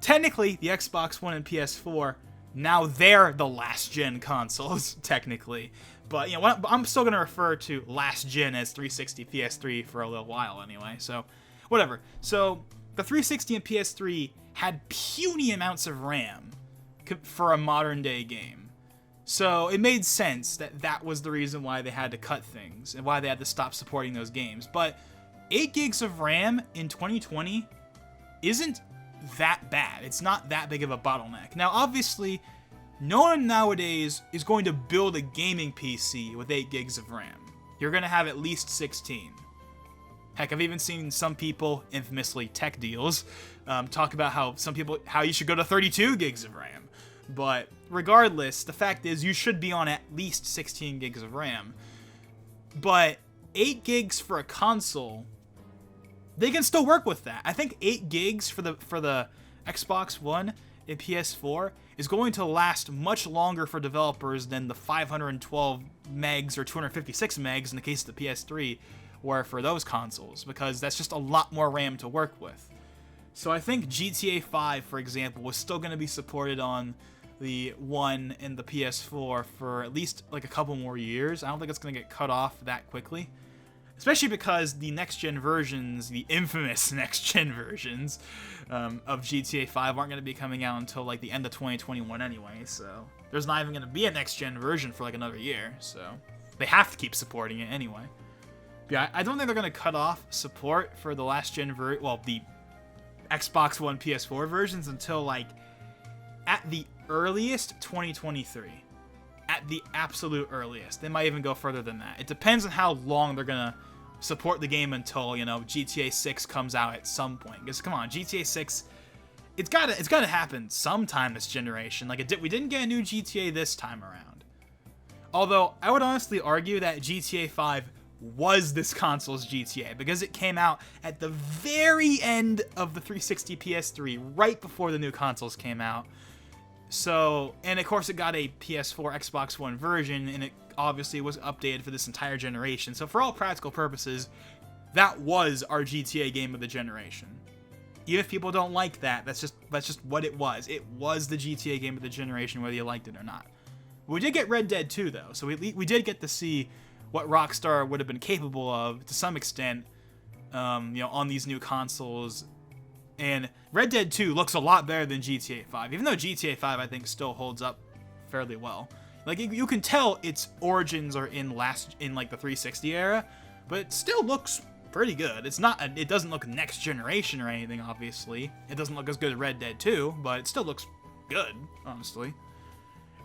technically the Xbox One and PS4, now they're the last gen consoles, technically. But, I'm still going to refer to last gen as 360 PS3 for a little while anyway, so whatever. So the 360 and PS3 had puny amounts of RAM for a modern day game. So it made sense that was the reason why they had to cut things and why they had to stop supporting those games. But 8 gigs of RAM in 2020 isn't that bad. It's not that big of a bottleneck. Now, obviously, no one nowadays is going to build a gaming PC with 8 gigs of RAM. You're going to have at least 16. Heck, I've even seen some people, infamously tech deals, talk about how you should go to 32 gigs of RAM. But regardless, the fact is you should be on at least 16 gigs of RAM. But 8 gigs for a console, they can still work with that. I think 8 gigs for the Xbox One and PS4 is going to last much longer for developers than the 512 megs or 256 megs in the case of the PS3 were for those consoles, because that's just a lot more RAM to work with. So I think GTA 5, for example, was still going to be supported on the One and the PS4 for at least like a couple more years. I don't think it's going to get cut off that quickly. Especially because the next-gen versions, the infamous next-gen versions of GTA 5 aren't going to be coming out until like the end of 2021 anyway, so there's not even going to be a next-gen version for like another year, so they have to keep supporting it anyway. But yeah, I don't think they're going to cut off support for the last-gen the Xbox One PS4 versions until like at the earliest 2023. At the absolute earliest. They might even go further than that. It depends on how long they're going to support the game until, you know, GTA 6 comes out at some point. Because, come on, GTA 6, it's gotta happen sometime this generation. Like, we didn't get a new GTA this time around. Although, I would honestly argue that GTA 5 was this console's GTA, because it came out at the very end of the 360 PS3, right before the new consoles came out. So, and of course it got a PS4, Xbox One version, and it obviously was updated for this entire generation. So for all practical purposes, that was our GTA game of the generation. Even if people don't like that, that's just what it was. It was the GTA game of the generation, whether you liked it or not. We did get Red Dead 2, though, so we did get to see what Rockstar would have been capable of, to some extent, you know, on these new consoles. And Red Dead 2 looks a lot better than GTA 5, even though GTA 5, I think, still holds up fairly well. Like, you can tell its origins are in like the 360 era, but it still looks pretty good. It doesn't look next generation or anything, obviously. It doesn't look as good as Red Dead 2, but it still looks good, honestly.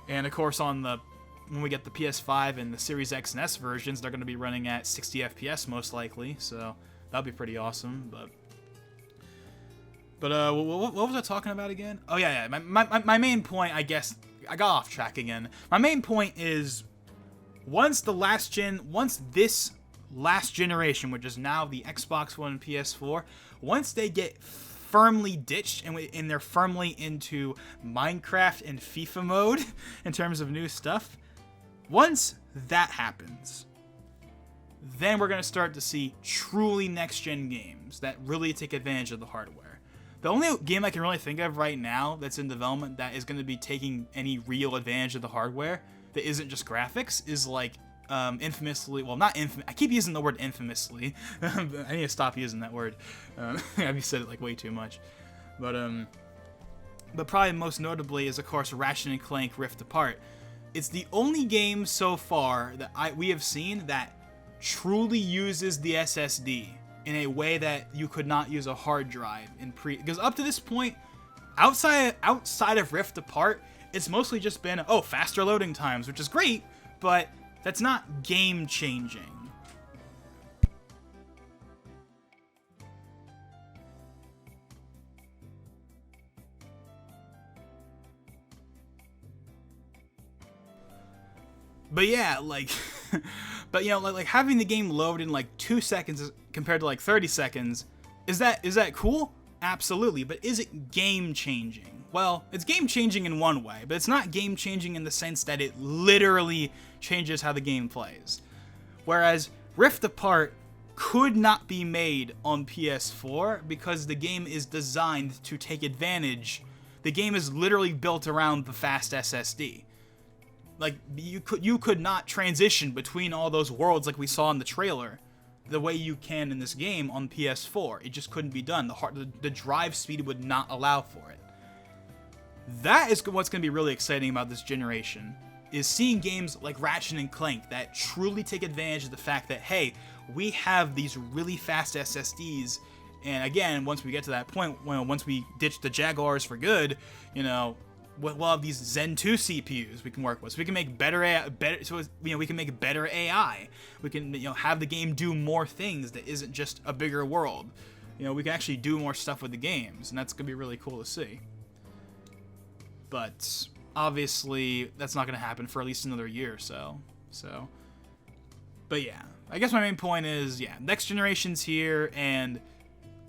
And of course, when we get the PS5 and the Series X and S versions, they're going to be running at 60 FPS most likely, so that'll be pretty awesome. But what was I talking about again? Oh yeah. My main point, I guess, I got off track again. My main point is, once this last generation, which is now the Xbox One and PS4, once they get firmly ditched and they're firmly into Minecraft and FIFA mode in terms of new stuff, once that happens, then we're going to start to see truly next-gen games that really take advantage of the hardware. The only game I can really think of right now that's in development that is going to be taking any real advantage of the hardware that isn't just graphics is like infamously, well, not infamous, I keep using the word infamously. I need to stop using that word. I've said it like way too much. But probably most notably is, of course, Ratchet & Clank Rift Apart. It's the only game so far that we have seen that truly uses the SSD in a way that you could not use a hard drive because up to this point, outside of Rift Apart, it's mostly just been, faster loading times, which is great, but that's not game changing. But yeah, like, but you know, like having the game load in like 2 seconds compared to like 30 seconds, is that cool? Absolutely, but is it game changing? Well, it's game changing in one way, but it's not game changing in the sense that it literally changes how the game plays. Whereas Rift Apart could not be made on PS4 because the game is designed to take advantage. The game is literally built around the fast SSD. Like, you could not transition between all those worlds like we saw in the trailer the way you can in this game on PS4. It just couldn't be done. The drive speed would not allow for it. That is what's going to be really exciting about this generation, is seeing games like Ratchet & Clank that truly take advantage of the fact that, hey, we have these really fast SSDs, and again, once we get to that point, once we ditch the Jaguars for good, you know, we'll have these Zen 2 CPUs we can work with, so we can make better AI. We can make better AI. We can, have the game do more things that isn't just a bigger world. We can actually do more stuff with the games, and that's gonna be really cool to see. But obviously that's not going to happen for at least another year or so. But yeah, I guess my main point is, yeah, next generation's here, and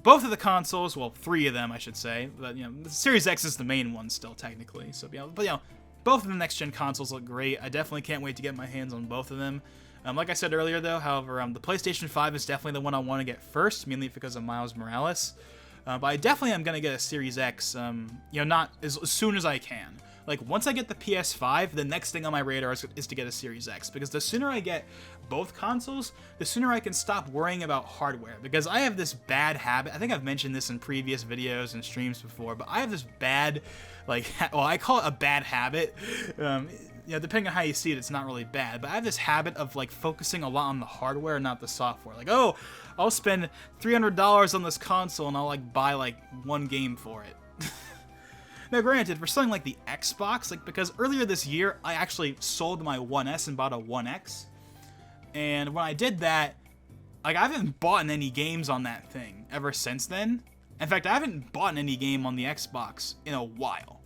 both of the consoles, well, 3 of them, I should say, but, the Series X is the main one still, technically, so, but, both of the next-gen consoles look great. I definitely can't wait to get my hands on both of them. Like I said earlier, though, however, the PlayStation 5 is definitely the one I want to get first, mainly because of Miles Morales. But I definitely am going to get a Series X, not as soon as I can. Like, once I get the PS5, the next thing on my radar is to get a Series X, because the sooner I get both consoles, the sooner I can stop worrying about hardware, because I have this bad habit. I think I've mentioned this in previous videos and streams before, but I have this bad, I call it a bad habit. Depending on how you see it, it's not really bad, but I have this habit of, focusing a lot on the hardware and not the software. Like, oh, I'll spend $300 on this console and I'll, buy, one game for it. Now, granted, for something like the Xbox, because earlier this year, I actually sold my 1S and bought a 1X. And when I did that, I haven't bought any games on that thing ever since then. In fact, I haven't bought any game on the Xbox in a while.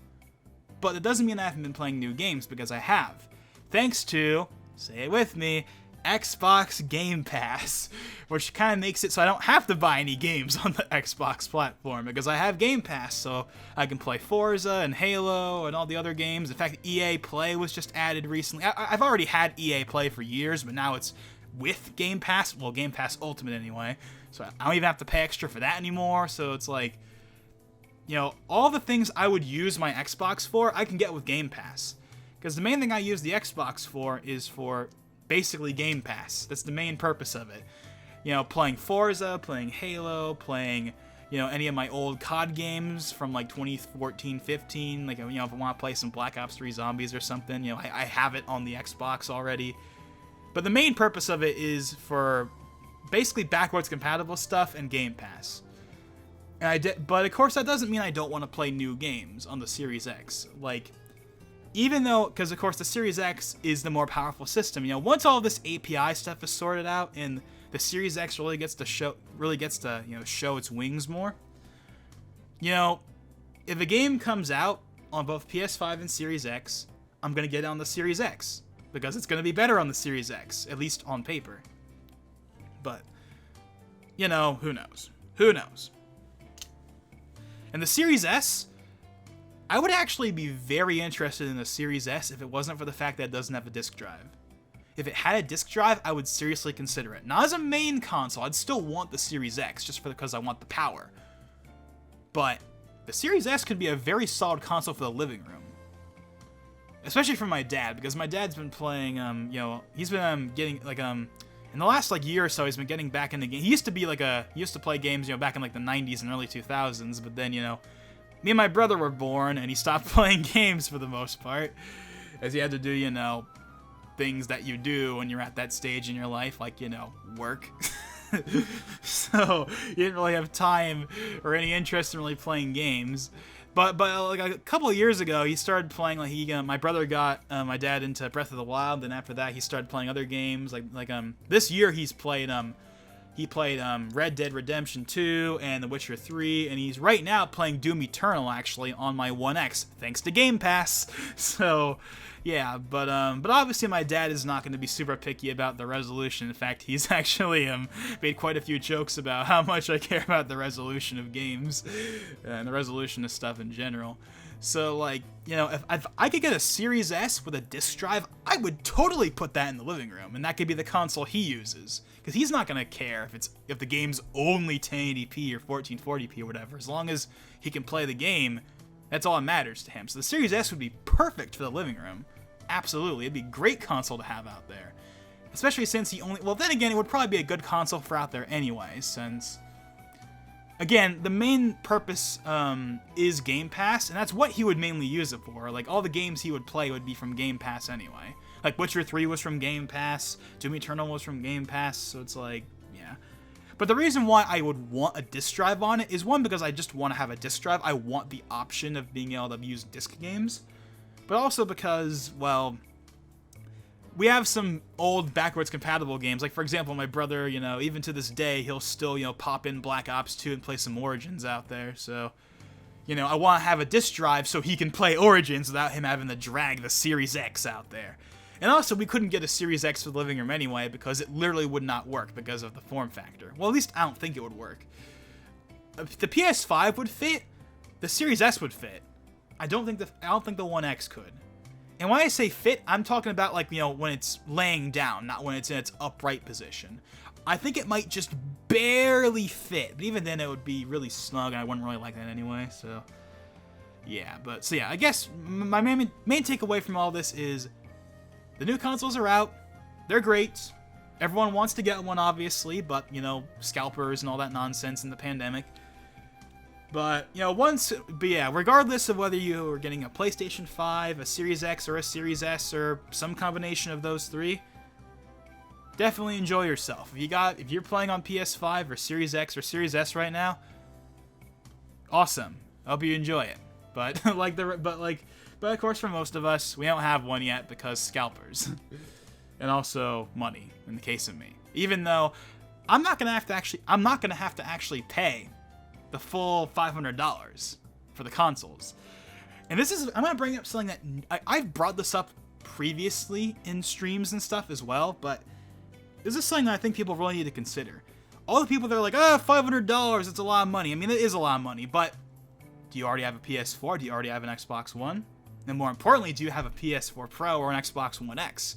But it doesn't mean I haven't been playing new games, because I have. Thanks to, say it with me, Xbox Game Pass, which kind of makes it so I don't have to buy any games on the Xbox platform, because I have Game Pass, so I can play Forza and Halo and all the other games. In fact, EA Play was just added recently. I've already had EA Play for years, but now it's with Game Pass, well, Game Pass Ultimate anyway, so I don't even have to pay extra for that anymore. So it's all the things I would use my Xbox for, I can get with Game Pass, because the main thing I use the Xbox for is for basically Game Pass. That's the main purpose of it. Playing Forza, playing Halo, playing, any of my old COD games from 2014, 15. If I want to play some Black Ops 3 Zombies or something, I have it on the Xbox already. But the main purpose of it is for basically backwards compatible stuff and Game Pass. But of course that doesn't mean I don't want to play new games on the Series X. Even though, because of course the Series X is the more powerful system, once all this API stuff is sorted out and the Series X really gets to show its wings more, if a game comes out on both PS5 and Series X, I'm gonna get it on the Series X, because it's gonna be better on the Series X, at least on paper. But who knows? Who knows? And the Series S, I would actually be very interested in the Series S if it wasn't for the fact that it doesn't have a disc drive. If it had a disc drive, I would seriously consider it. Not as a main console, I'd still want the Series X, just because I want the power. But the Series S could be a very solid console for the living room. Especially for my dad, because my dad's been playing, he's been getting, in the last, year or so, he's been getting back into games. He used to play games, back in, the 90s and early 2000s, but then, me and my brother were born, and he stopped playing games for the most part, as he had to do, things that you do when you're at that stage in your life, work. So he didn't really have time or any interest in really playing games. But a couple of years ago, he started playing. My brother got my dad into Breath of the Wild. Then after that, he started playing other games. This year he's played He played Red Dead Redemption 2 and The Witcher 3, and he's right now playing Doom Eternal, actually, on my 1X, thanks to Game Pass. So, yeah, but obviously my dad is not going to be super picky about the resolution. In fact, he's actually made quite a few jokes about how much I care about the resolution of games and the resolution of stuff in general. So, if I could get a Series S with a disc drive, I would totally put that in the living room, and that could be the console he uses. Because he's not going to care if the game's only 1080p or 1440p or whatever. As long as he can play the game, that's all that matters to him. So the Series S would be perfect for the living room. Absolutely. It'd be a great console to have out there. Especially since well, then again, it would probably be a good console for out there anyway, since... Again, the main purpose is Game Pass, and that's what he would mainly use it for. All the games he would play would be from Game Pass anyway. Witcher 3 was from Game Pass, Doom Eternal was from Game Pass, so it's yeah. But the reason why I would want a disc drive on it is, one, because I just want to have a disc drive. I want the option of being able to use disc games. But also because, well... we have some old backwards compatible games. For example, my brother, even to this day, he'll still, pop in Black Ops 2 and play some Origins out there. So, You know, I want to have a disk drive so he can play Origins without him having to drag the Series X out there. And also, we couldn't get a Series X for the living room anyway because it literally would not work because of the form factor. Well, at least I don't think it would work. If the PS5 would fit, the Series S would fit. I don't think the One X could. And when I say fit, I'm talking about, like, you know, when it's laying down, not when it's in its upright position. I think it might just barely fit, but even then it would be really snug, and I wouldn't really like that anyway, so yeah. But so yeah, I guess my main takeaway from all this is the new consoles are out. They're great. Everyone wants to get one, obviously, but, you know, scalpers and all that nonsense in the pandemic. But, you know, regardless of whether you are getting a PlayStation 5, a Series X, or a Series S, or some combination of those three, definitely enjoy yourself. If you're playing on PS5 or Series X or Series S right now, awesome. I hope you enjoy it. But but of course, for most of us, we don't have one yet because scalpers, and also money in the case of me. Even though I'm not gonna have to actually pay the full $500 for the consoles. And I'm gonna bring up something that I've brought this up previously in streams and stuff as well, but this is something that I think people really need to consider. All the people that are like, $500, it's a lot of money. I mean, it is a lot of money, but do you already have a PS4? Do you already have an Xbox One? And more importantly, do you have a PS4 Pro or an Xbox One X?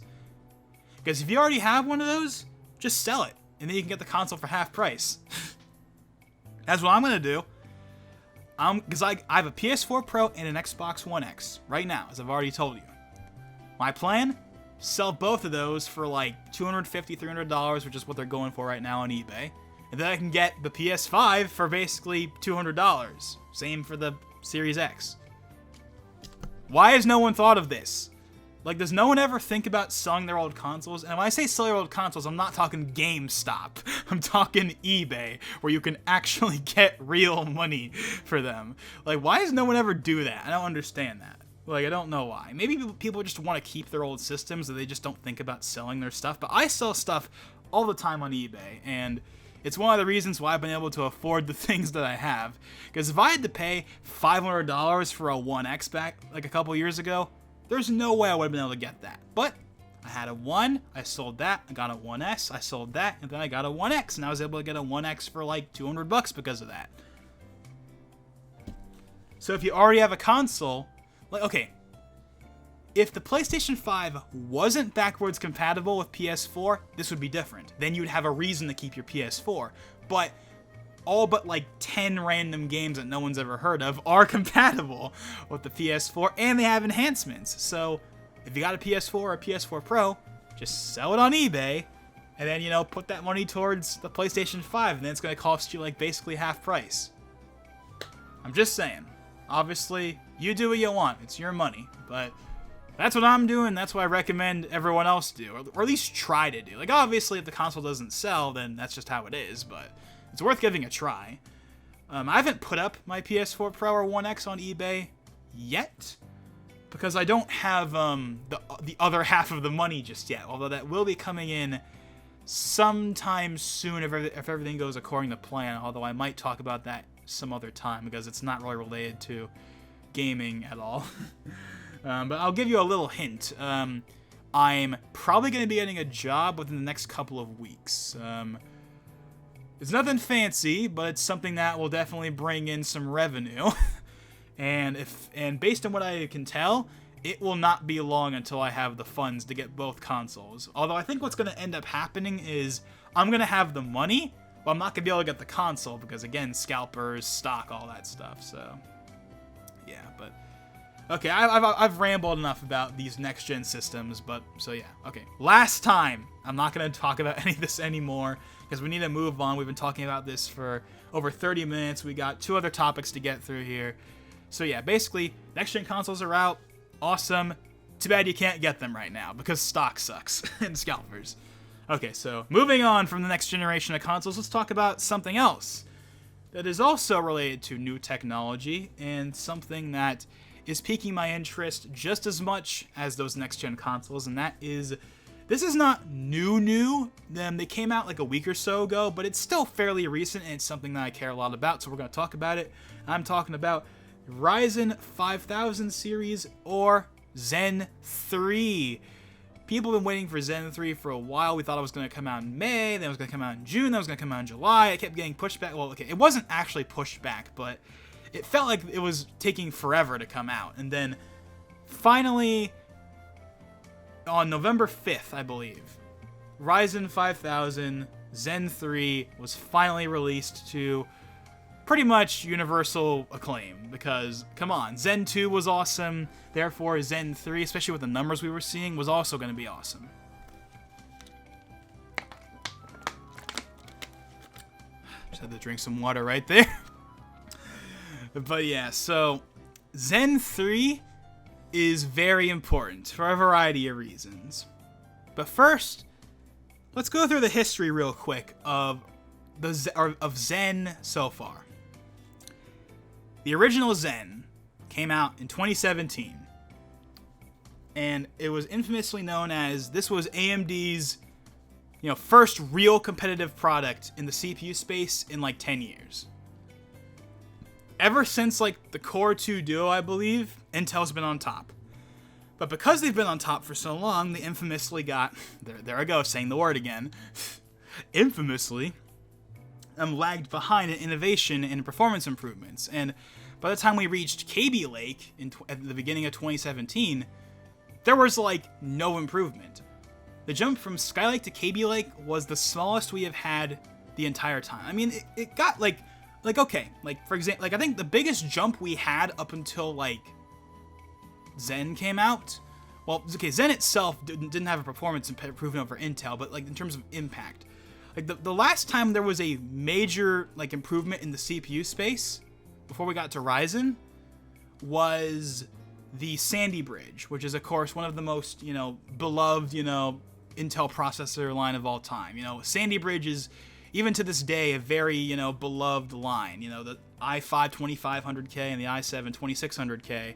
Because if you already have one of those, just sell it, and then you can get the console for half price. That's what I'm going to do. Because I have a PS4 Pro and an Xbox One X right now, as I've already told you. My plan? Sell both of those for like $250, $300, which is what they're going for right now on eBay. And then I can get the PS5 for basically $200. Same for the Series X. Why has no one thought of this? Like, does no one ever think about selling their old consoles? And when I say sell your old consoles, I'm not talking GameStop. I'm talking eBay, where you can actually get real money for them. Like, why does no one ever do that? I don't understand that. Like, I don't know why. Maybe people just want to keep their old systems, and they just don't think about selling their stuff. But I sell stuff all the time on eBay, and it's one of the reasons why I've been able to afford the things that I have. Because if I had to pay $500 for a One X back, like a couple years ago, there's no way I would have been able to get that. But I had a 1, I sold that, I got a 1S, I sold that, and then I got a 1X, and I was able to get a 1X for like $200 because of that. So if you already have a console, like, okay, if the PlayStation 5 wasn't backwards compatible with PS4, this would be different. Then you'd have a reason to keep your PS4. But all but like 10 random games that no one's ever heard of are compatible with the PS4, and they have enhancements. So if you got a PS4 or a PS4 Pro, just sell it on eBay, and then, you know, put that money towards the PlayStation 5, and then it's going to cost you like basically half price. I'm just saying. Obviously, you do what you want. It's your money. But that's what I'm doing. That's what I recommend everyone else do, or at least try to do. Like, obviously, if the console doesn't sell, then that's just how it is, but it's worth giving a try. I haven't put up my PS4 Pro or 1X on eBay yet, because I don't have the other half of the money just yet, although that will be coming in sometime soon if everything goes according to plan, although I might talk about that some other time, because it's not really related to gaming at all. But I'll give you a little hint. I'm probably going to be getting a job within the next couple of weeks. It's nothing fancy, but it's something that will definitely bring in some revenue. and based on what I can tell, it will not be long until I have the funds to get both consoles. Although I think what's going to end up happening is I'm going to have the money, but I'm not going to be able to get the console because, again, scalpers, stock, all that stuff. So, yeah, but okay, I've rambled enough about these next-gen systems, but so yeah, okay. Last time, I'm not going to talk about any of this anymore because we need to move on. We've been talking about this for over 30 minutes. We got 2 other topics to get through here. So yeah, basically, next-gen consoles are out. Awesome. Too bad you can't get them right now because stock sucks and scalpers. Okay, so moving on from the next generation of consoles, let's talk about something else that is also related to new technology and something that is piquing my interest just as much as those next-gen consoles, and that is, this is not new. They came out like a week or so ago, but it's still fairly recent, and it's something that I care a lot about, so we're going to talk about it. I'm talking about Ryzen 5000 series or Zen 3. People have been waiting for Zen 3 for a while. We thought it was going to come out in May, then it was going to come out in June, then it was going to come out in July. It kept getting pushed back. Well, okay, it wasn't actually pushed back, but it felt like it was taking forever to come out. And then finally, on November 5th, I believe, Ryzen 5000 Zen 3 was finally released to pretty much universal acclaim, because, come on, Zen 2 was awesome, therefore Zen 3, especially with the numbers we were seeing, was also going to be awesome. Just had to drink some water right there. But yeah, so Zen 3 is very important for a variety of reasons. But first, let's go through the history real quick of Zen so far. The original Zen came out in 2017, and it was infamously known as, this was AMD's, first real competitive product in the CPU space in like 10 years. Ever since like the Core 2 Duo, I believe, Intel's been on top. But because they've been on top for so long, they infamously got, there I go, saying the word again, infamously, lagged behind in innovation and performance improvements. And by the time we reached Kaby Lake at the beginning of 2017, there was like no improvement. The jump from Skylake to Kaby Lake was the smallest we have had the entire time. I mean, it got okay, for example, I think the biggest jump we had up until Zen came out. Well, okay, Zen itself didn't have a performance improvement over Intel, but in terms of impact, the last time there was a major improvement in the CPU space before we got to Ryzen was the Sandy Bridge, which is of course one of the most beloved Intel processor line of all time. Sandy Bridge is even to this day a very beloved line. The i5 2500K and the i7 2600K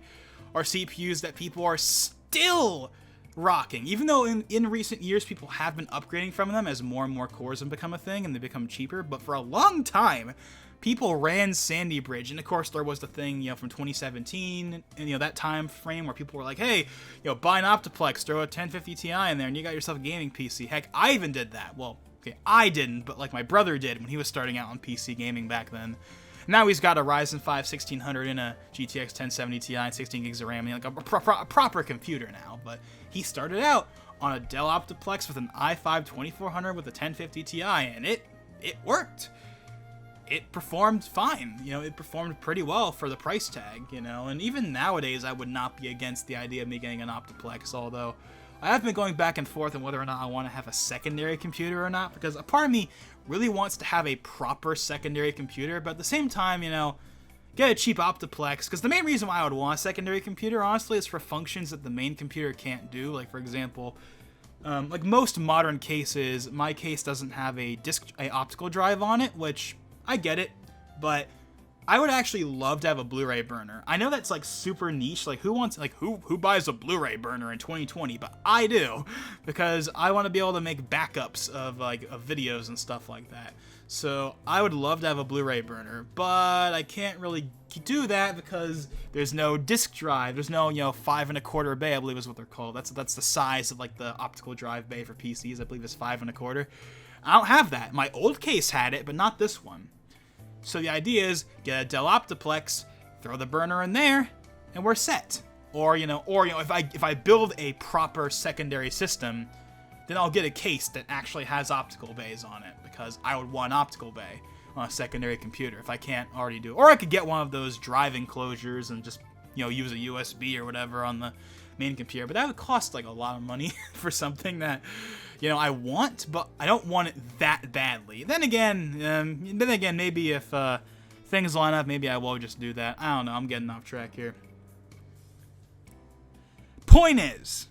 are CPUs that people are still rocking, even though in recent years people have been upgrading from them as more and more cores have become a thing and they become cheaper. But for a long time, people ran Sandy Bridge, and of course there was the thing from 2017 and that time frame where people were like, hey, buy an Optiplex, throw a 1050 Ti in there, and you got yourself a gaming PC. Heck, I even did that. Well, okay, I didn't, but my brother did when he was starting out on PC gaming back then. Now he's got a Ryzen 5 1600 and a GTX 1070 Ti and 16 gigs of RAM, a proper computer now. But he started out on a Dell Optiplex with an i5 2400 with a 1050 Ti, and it worked. It performed fine. It performed pretty well for the price tag, and even nowadays I would not be against the idea of me getting an Optiplex, although I have been going back and forth on whether or not I want to have a secondary computer or not, because a part of me really wants to have a proper secondary computer, but at the same time, get a cheap Optiplex, because the main reason why I would want a secondary computer, honestly, is for functions that the main computer can't do. For example, most modern cases, my case doesn't have a optical drive on it, which I get it, but I would actually love to have a Blu-ray burner. I know that's super niche. Who buys a Blu-ray burner in 2020? But I do, because I want to be able to make backups of of videos and stuff like that. So I would love to have a Blu-ray burner, but I can't really do that because there's no disk drive. There's no 5 1/4 bay, I believe is what they're called. That's the size of the optical drive bay for PCs. I believe it's 5 1/4. I don't have that. My old case had it, but not this one. So the idea is get a Dell Optiplex, throw the burner in there, and we're set. Or if I build a proper secondary system, then I'll get a case that actually has optical bays on it, because I would want an optical bay on a secondary computer if I can't already do it. Or I could get one of those drive enclosures and just use a USB or whatever on the main computer, but that would cost a lot of money for something that I want, but I don't want it that badly. Then again, maybe if things line up, maybe I will just do that. I don't know. I'm getting off track here. Point is,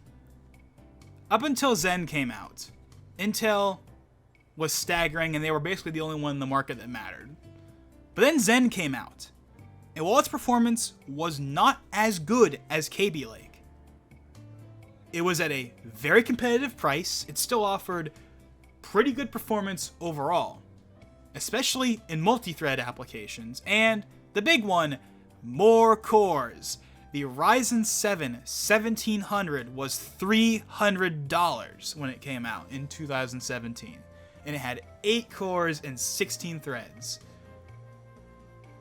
up until Zen came out, Intel was staggering, and they were basically the only one in the market that mattered. But then Zen came out, and while its performance was not as good as Kaby Lake, it was at a very competitive price. It still offered pretty good performance overall, especially in multi-thread applications. And the big one, more cores. The Ryzen 7 1700 was $300 when it came out in 2017. And it had 8 cores and 16 threads.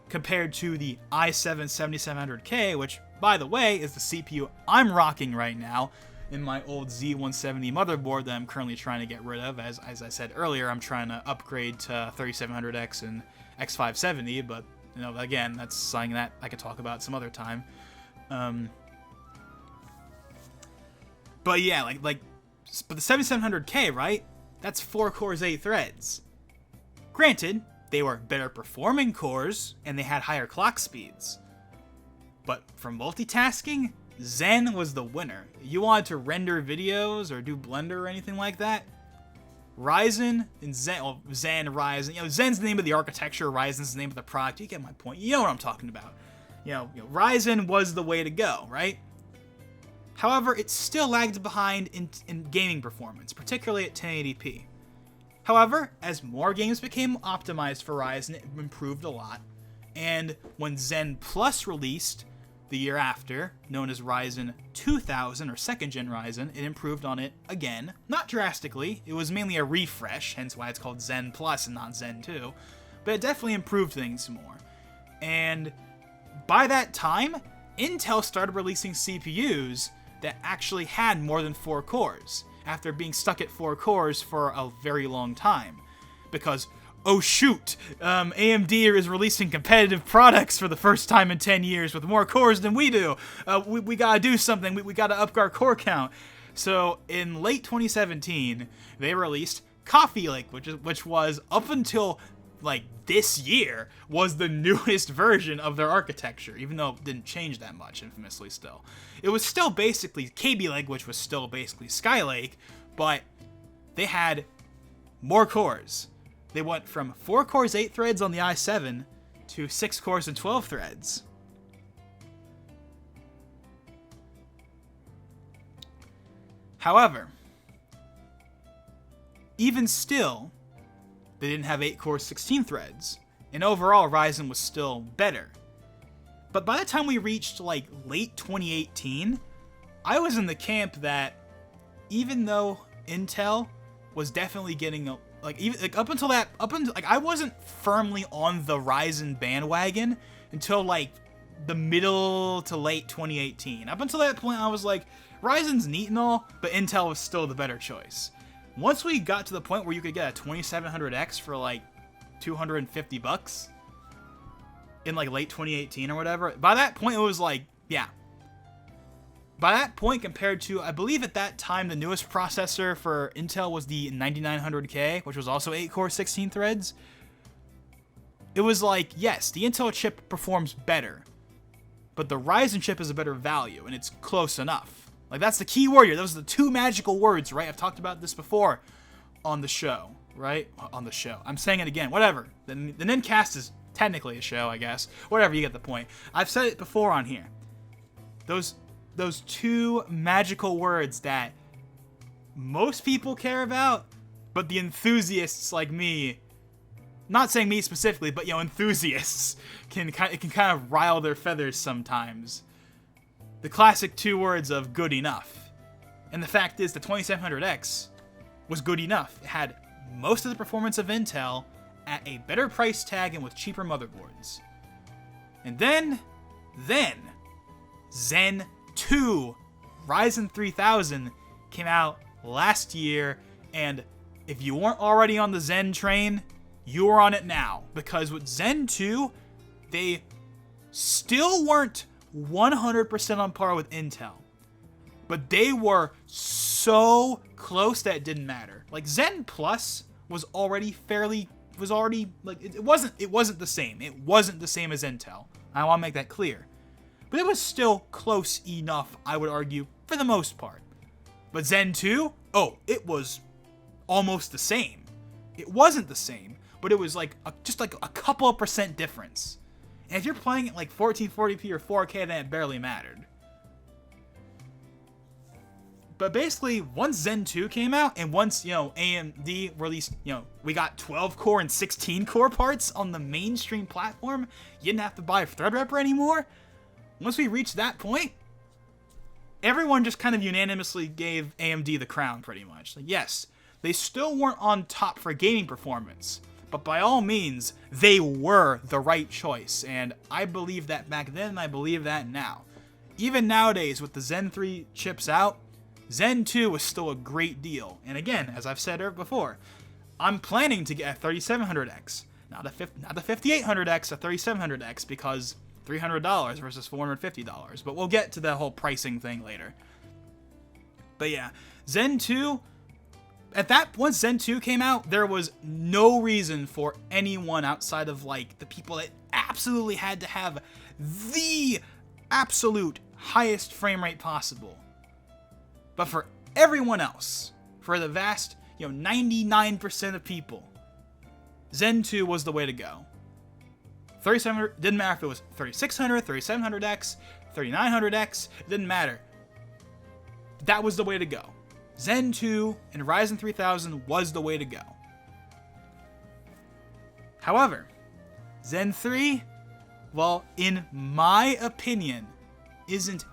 Compared to the i7 7700K, which, by the way, is the CPU I'm rocking right now in my old Z170 motherboard that I'm currently trying to get rid of. As I said earlier, I'm trying to upgrade to 3700X and X570, but, you know, again, that's something that I could talk about some other time. But yeah, but the 7700K, right? That's 4 cores, 8 threads. Granted, they were better performing cores, and they had higher clock speeds. But for multitasking, Zen was the winner. You wanted to render videos or do Blender or anything like that? Ryzen and Zen, well, Zen, Ryzen, you know, Zen's the name of the architecture, Ryzen's the name of the product. You get my point. You know what I'm talking about. You know, Ryzen was the way to go, right? However, it still lagged behind in gaming performance, particularly at 1080p. However, as more games became optimized for Ryzen, it improved a lot. And when Zen Plus released the year after, known as Ryzen 2000 or 2nd Gen Ryzen, it improved on it again. Not drastically, it was mainly a refresh, hence why it's called Zen Plus and not Zen 2. But it definitely improved things more. And by that time, Intel started releasing CPUs that actually had more than 4 cores, after being stuck at 4 cores for a very long time. Because, oh shoot, AMD is releasing competitive products for the first time in 10 years with more cores than we do. We gotta do something, we gotta up our core count. So, in late 2017, they released Coffee Lake, which was, up until this year, was the newest version of their architecture, even though it didn't change that much, infamously still. It was still basically KB Lake, which was still basically Skylake, but they had more cores. They went from 4 cores, 8 threads on the i7 to 6 cores and 12 threads. However, even still, they didn't have 8 cores, 16 threads, and overall Ryzen was still better. But by the time we reached late 2018, I was in the camp that even though Intel was definitely getting up until I wasn't firmly on the Ryzen bandwagon until the middle to late 2018. Up until that point, I was like, Ryzen's neat and all, but Intel was still the better choice. Once we got to the point where you could get a 2700X for $250 in late 2018 or whatever, by that point it was yeah. By that point, compared to, I believe at that time, the newest processor for Intel was the 9900K, which was also 8 core, 16 threads. It was yes, the Intel chip performs better, but the Ryzen chip is a better value, and it's close enough. That's the key word here. Those are the 2 magical words, right? I've talked about this before on the show, right? On the show. I'm saying it again. Whatever. The Nin-Cast is technically a show, I guess. Whatever, you get the point. I've said it before on here. Those 2 magical words that most people care about, but the enthusiasts like me, not saying me specifically, but enthusiasts can kind of rile their feathers sometimes. The classic 2 words of good enough. And the fact is, the 2700X was good enough. It had most of the performance of Intel at a better price tag and with cheaper motherboards. And then Zen 2 Ryzen 3000 came out last year, and if you weren't already on the Zen train, you're on it now. Because with Zen 2, they still weren't 100% on par with Intel, but they were so close that it didn't matter. Zen Plus was already it wasn't the same. It wasn't the same as Intel. I want to make that clear. But it was still close enough, I would argue, for the most part. But Zen 2, it was almost the same. It wasn't the same, but it was just a couple of percent difference. And if you're playing at 1440p or 4K, then it barely mattered. But basically, once Zen 2 came out, and once, AMD released, we got 12 core and 16 core parts on the mainstream platform, you didn't have to buy a Threadripper anymore. Once we reached that point, everyone just kind of unanimously gave AMD the crown, pretty much. Like, yes, they still weren't on top for gaming performance, but by all means, they were the right choice, and I believe that back then, and I believe that now. Even nowadays, with the Zen 3 chips out, Zen 2 was still a great deal. And again, as I've said before, I'm planning to get a 3700X, not a 5800X, a 3700X, because $300 versus $450. But we'll get to the whole pricing thing later. But yeah, Zen 2, once Zen 2 came out, there was no reason for anyone outside of, like, the people that absolutely had to have the absolute highest frame rate possible. But for everyone else, for the vast, 99% of people, Zen 2 was the way to go. 3700, didn't matter if it was 3600, 3700X, 3900X, it didn't matter. That was the way to go. Zen 2 and Ryzen 3000 was the way to go. However, Zen 3, well, in my opinion, isn't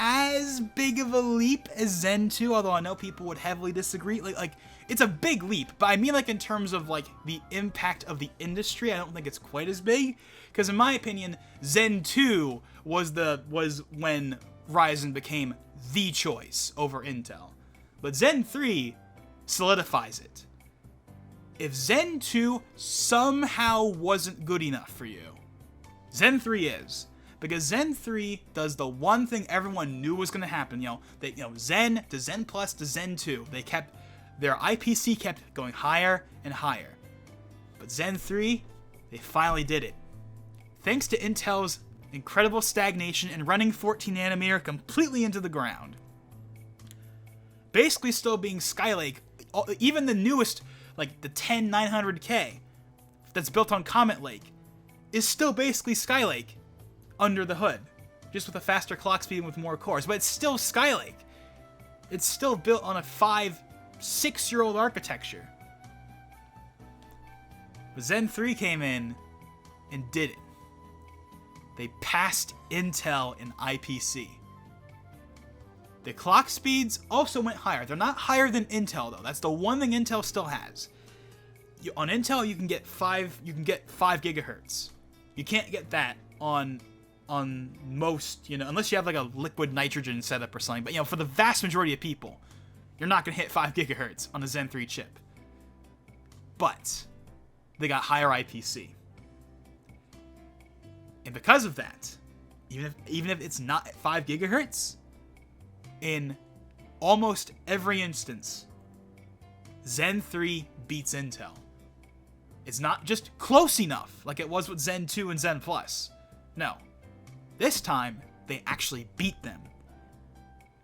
as big of a leap as Zen 2, although I know people would heavily disagree. Like it's a big leap, but I mean, like, in terms of, like, the impact of the industry, I don't think it's quite as big, because in my opinion, Zen 2 was when Ryzen became the choice over Intel. But Zen 3 solidifies it. If Zen 2 somehow wasn't good enough for you, Zen 3 is. Because Zen 3 does the one thing everyone knew was going to happen, Zen to Zen Plus to Zen 2. Their IPC kept going higher and higher. But Zen 3, they finally did it. Thanks to Intel's incredible stagnation and running 14nm completely into the ground. Basically still being Skylake, even the newest, like the 10900K that's built on Comet Lake, is still basically Skylake under the hood, just with a faster clock speed and with more cores. But it's still Skylake. It's still built on a 5-6-year-old architecture. But Zen 3 came in and did it. They passed Intel in IPC. The clock speeds also went higher. They're not higher than Intel though. That's the one thing Intel still has. On Intel, you can get 5 gigahertz. You can't get that on most, unless you have like a liquid nitrogen setup or something. But for the vast majority of people, you're not going to hit 5 gigahertz on a Zen 3 chip. But they got higher IPC. And because of that, even if it's not at 5 gigahertz, in almost every instance, Zen 3 beats Intel. It's not just close enough like it was with Zen 2 and Zen Plus. No. This time, they actually beat them.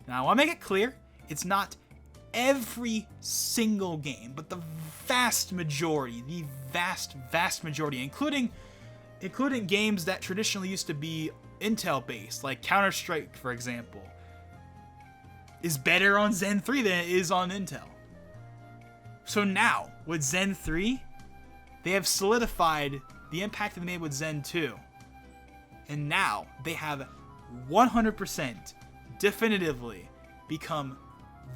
Now, I want to make it clear, it's not every single game, but the vast majority, vast majority, including games that traditionally used to be Intel-based, like Counter-Strike, for example, is better on Zen 3 than it is on Intel. So now, with Zen 3, they have solidified the impact they made with Zen 2. And now, they have 100% definitively become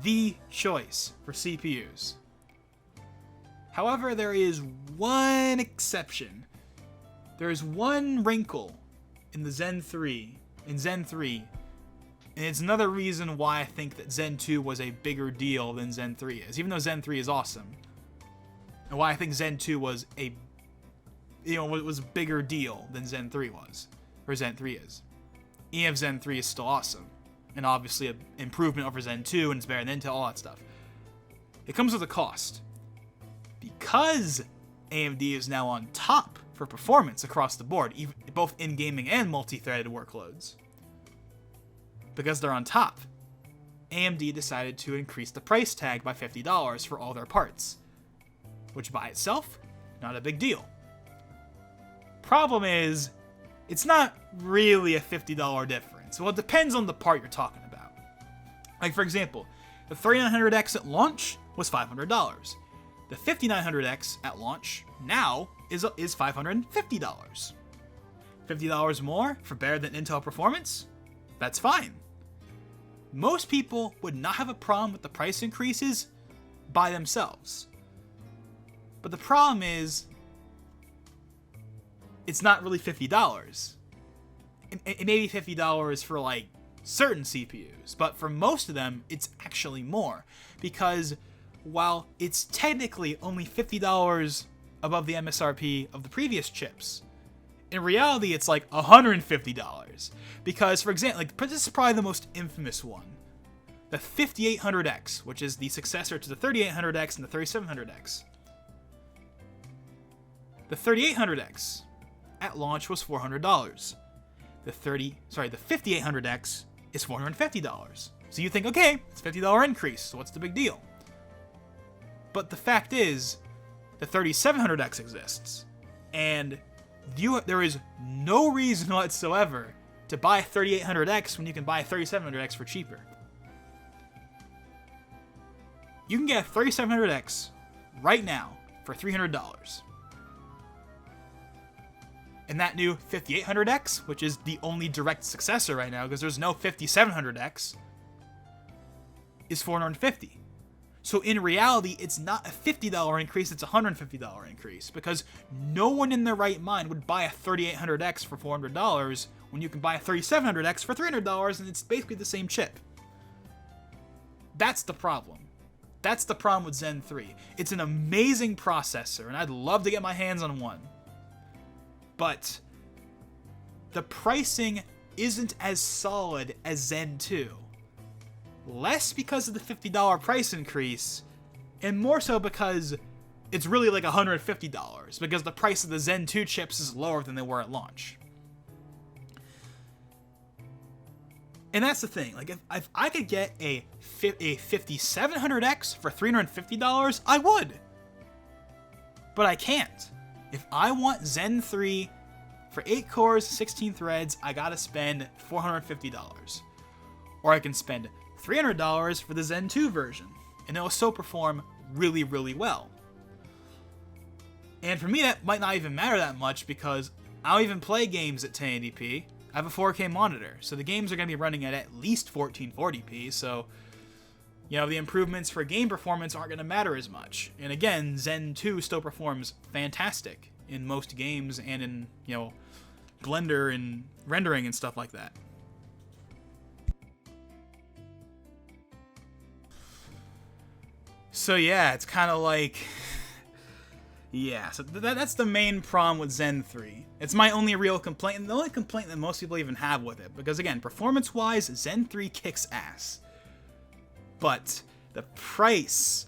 the choice for CPUs. However, there is one exception. There is one wrinkle in Zen 3, and it's another reason why I think that Zen 2 was a bigger deal than Zen 3 is, even though Zen 3 is awesome. And why I think Zen 2 was a bigger deal than Zen 3 was, or Zen 3 is. Even if Zen 3 is still awesome, and obviously an improvement over Zen 2, and it's better than Intel, all that stuff. It comes with a cost. Because AMD is now on top for performance across the board, both in gaming and multi-threaded workloads. Because they're on top, AMD decided to increase the price tag by $50 for all their parts, which by itself, not a big deal. Problem is, it's not really a $50 difference. Well, it depends on the part you're talking about. Like, for example, The 3900X at launch was $500. The 5900X at launch now is $550. $50 more for better than Intel performance? That's fine. Most people would not have a problem with the price increases by themselves. But the problem is, it's not really $50. It may be $50 for like certain CPUs, but for most of them, it's actually more. Because while it's technically only $50 above the MSRP of the previous chips, in reality, it's like $150. Because, for example, like, this is probably the most infamous one. The 5800X, which is the successor to the 3800X and the 3700X. The 3800X at launch was $400. The 5800X is $450. So you think, okay, it's a $50 increase, so what's the big deal? But the fact is, the 3700X exists, and there is no reason whatsoever to buy a 3800X when you can buy a 3700X for cheaper. You can get a 3700X right now for $300. And that new 5800X, which is the only direct successor right now because there's no 5700X, is $450. So in reality, it's not a $50 increase, it's a $150 increase, because no one in their right mind would buy a 3800X for $400 when you can buy a 3700X for $300 and it's basically the same chip. That's the problem. That's the problem with Zen 3. It's an amazing processor, and I'd love to get my hands on one. But the pricing isn't as solid as Zen 2. Less because of the $50 price increase, and more so because it's really like $150, because the price of the Zen 2 chips is lower than they were at launch. And that's the thing, like if I could get a 5700X for $350, I would. But I can't. If I want Zen 3 for 8 cores, 16 threads, I gotta spend $450. Or I can spend $300 for the Zen 2 version, and it'll still perform really, really well. And for me, that might not even matter that much because I don't even play games at 1080p. I have a 4K monitor, so the games are going to be running at least 1440p, so, you know, the improvements for game performance aren't going to matter as much. And again, Zen 2 still performs fantastic in most games and in, you know, Blender and rendering and stuff like that. So yeah, it's kind of like, yeah, so that's the main problem with Zen 3. It's my only real complaint, and the only complaint that most people even have with it, because again, performance-wise, Zen 3 kicks ass. But the price,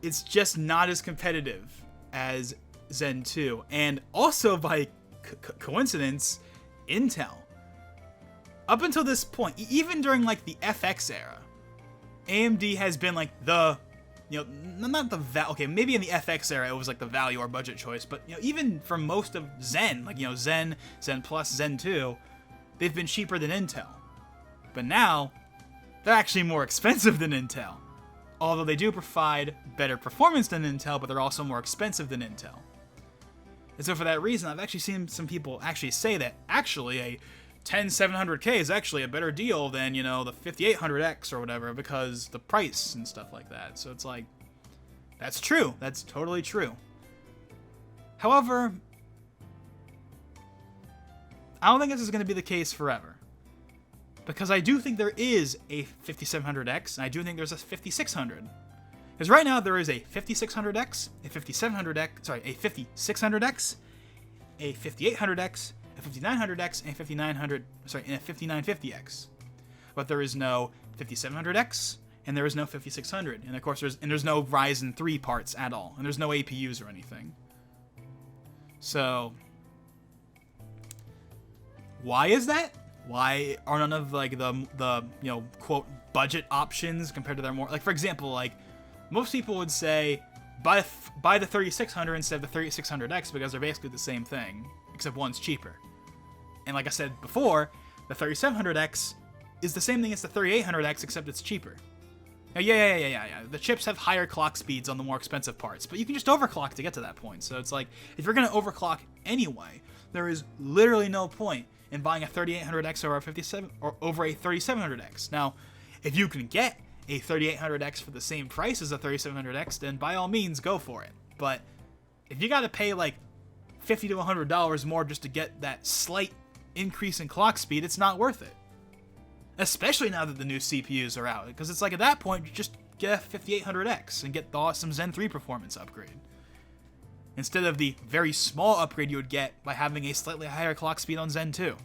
it's just not as competitive as Zen 2. And also by coincidence, Intel. Up until this point, even during like the FX era, AMD has been like the, you know, not the okay, maybe in the FX era it was like the value or budget choice, but you know, even for most of Zen, like, you know, Zen Plus, Zen 2, they've been cheaper than Intel. But now, they're actually more expensive than Intel. Although they do provide better performance than Intel, but they're also more expensive than Intel. And so for that reason, I've actually seen some people actually say that actually a 10700K is actually a better deal than, you know, the 5800X or whatever, because the price and stuff like that. So it's like, that's true. That's totally true. However, I don't think this is going to be the case forever. Because I do think there is a 5700X, and I do think there's a 5600. Because right now there is a 5600X, a 5700X, sorry, a 5600X, a 5800X, a 5900X, and a 5950X. But there is no 5700X, and there is no 5600. And of course there's no Ryzen 3 parts at all, and there's no APUs or anything. So why is that? Why are none of like the you know, quote, budget options compared to their more, like, for example, like most people would say buy the 3600 instead of the 3600X because they're basically the same thing, except one's cheaper. And like I said before, the 3700X is the same thing as the 3800X, except it's cheaper. Yeah. The chips have higher clock speeds on the more expensive parts, but you can just overclock to get to that point. So it's like, if you're going to overclock anyway, there is literally no point in buying a 3800X over a 57 or over a 3700X. Now, if you can get a 3800X for the same price as a 3700X, then by all means go for it. But if you got to pay like $50 to $100 more just to get that slight increase in clock speed, it's not worth it. Especially now that the new CPUs are out, because it's like at that point you just get a 5800X and get the awesome Zen 3 performance upgrade, instead of the very small upgrade you would get by having a slightly higher clock speed on Zen 2.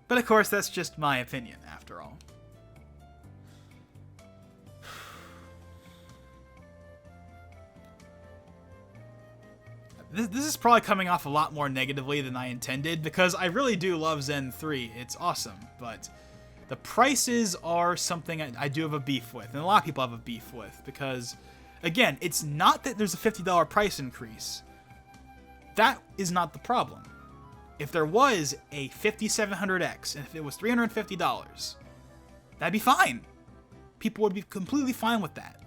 But of course, that's just my opinion, after all. This is probably coming off a lot more negatively than I intended, because I really do love Zen 3. It's awesome, but the prices are something I do have a beef with, and a lot of people have a beef with, because, again, it's not that there's a $50 price increase. That is not the problem. If there was a 5700X, and if it was $350, that'd be fine. People would be completely fine with that.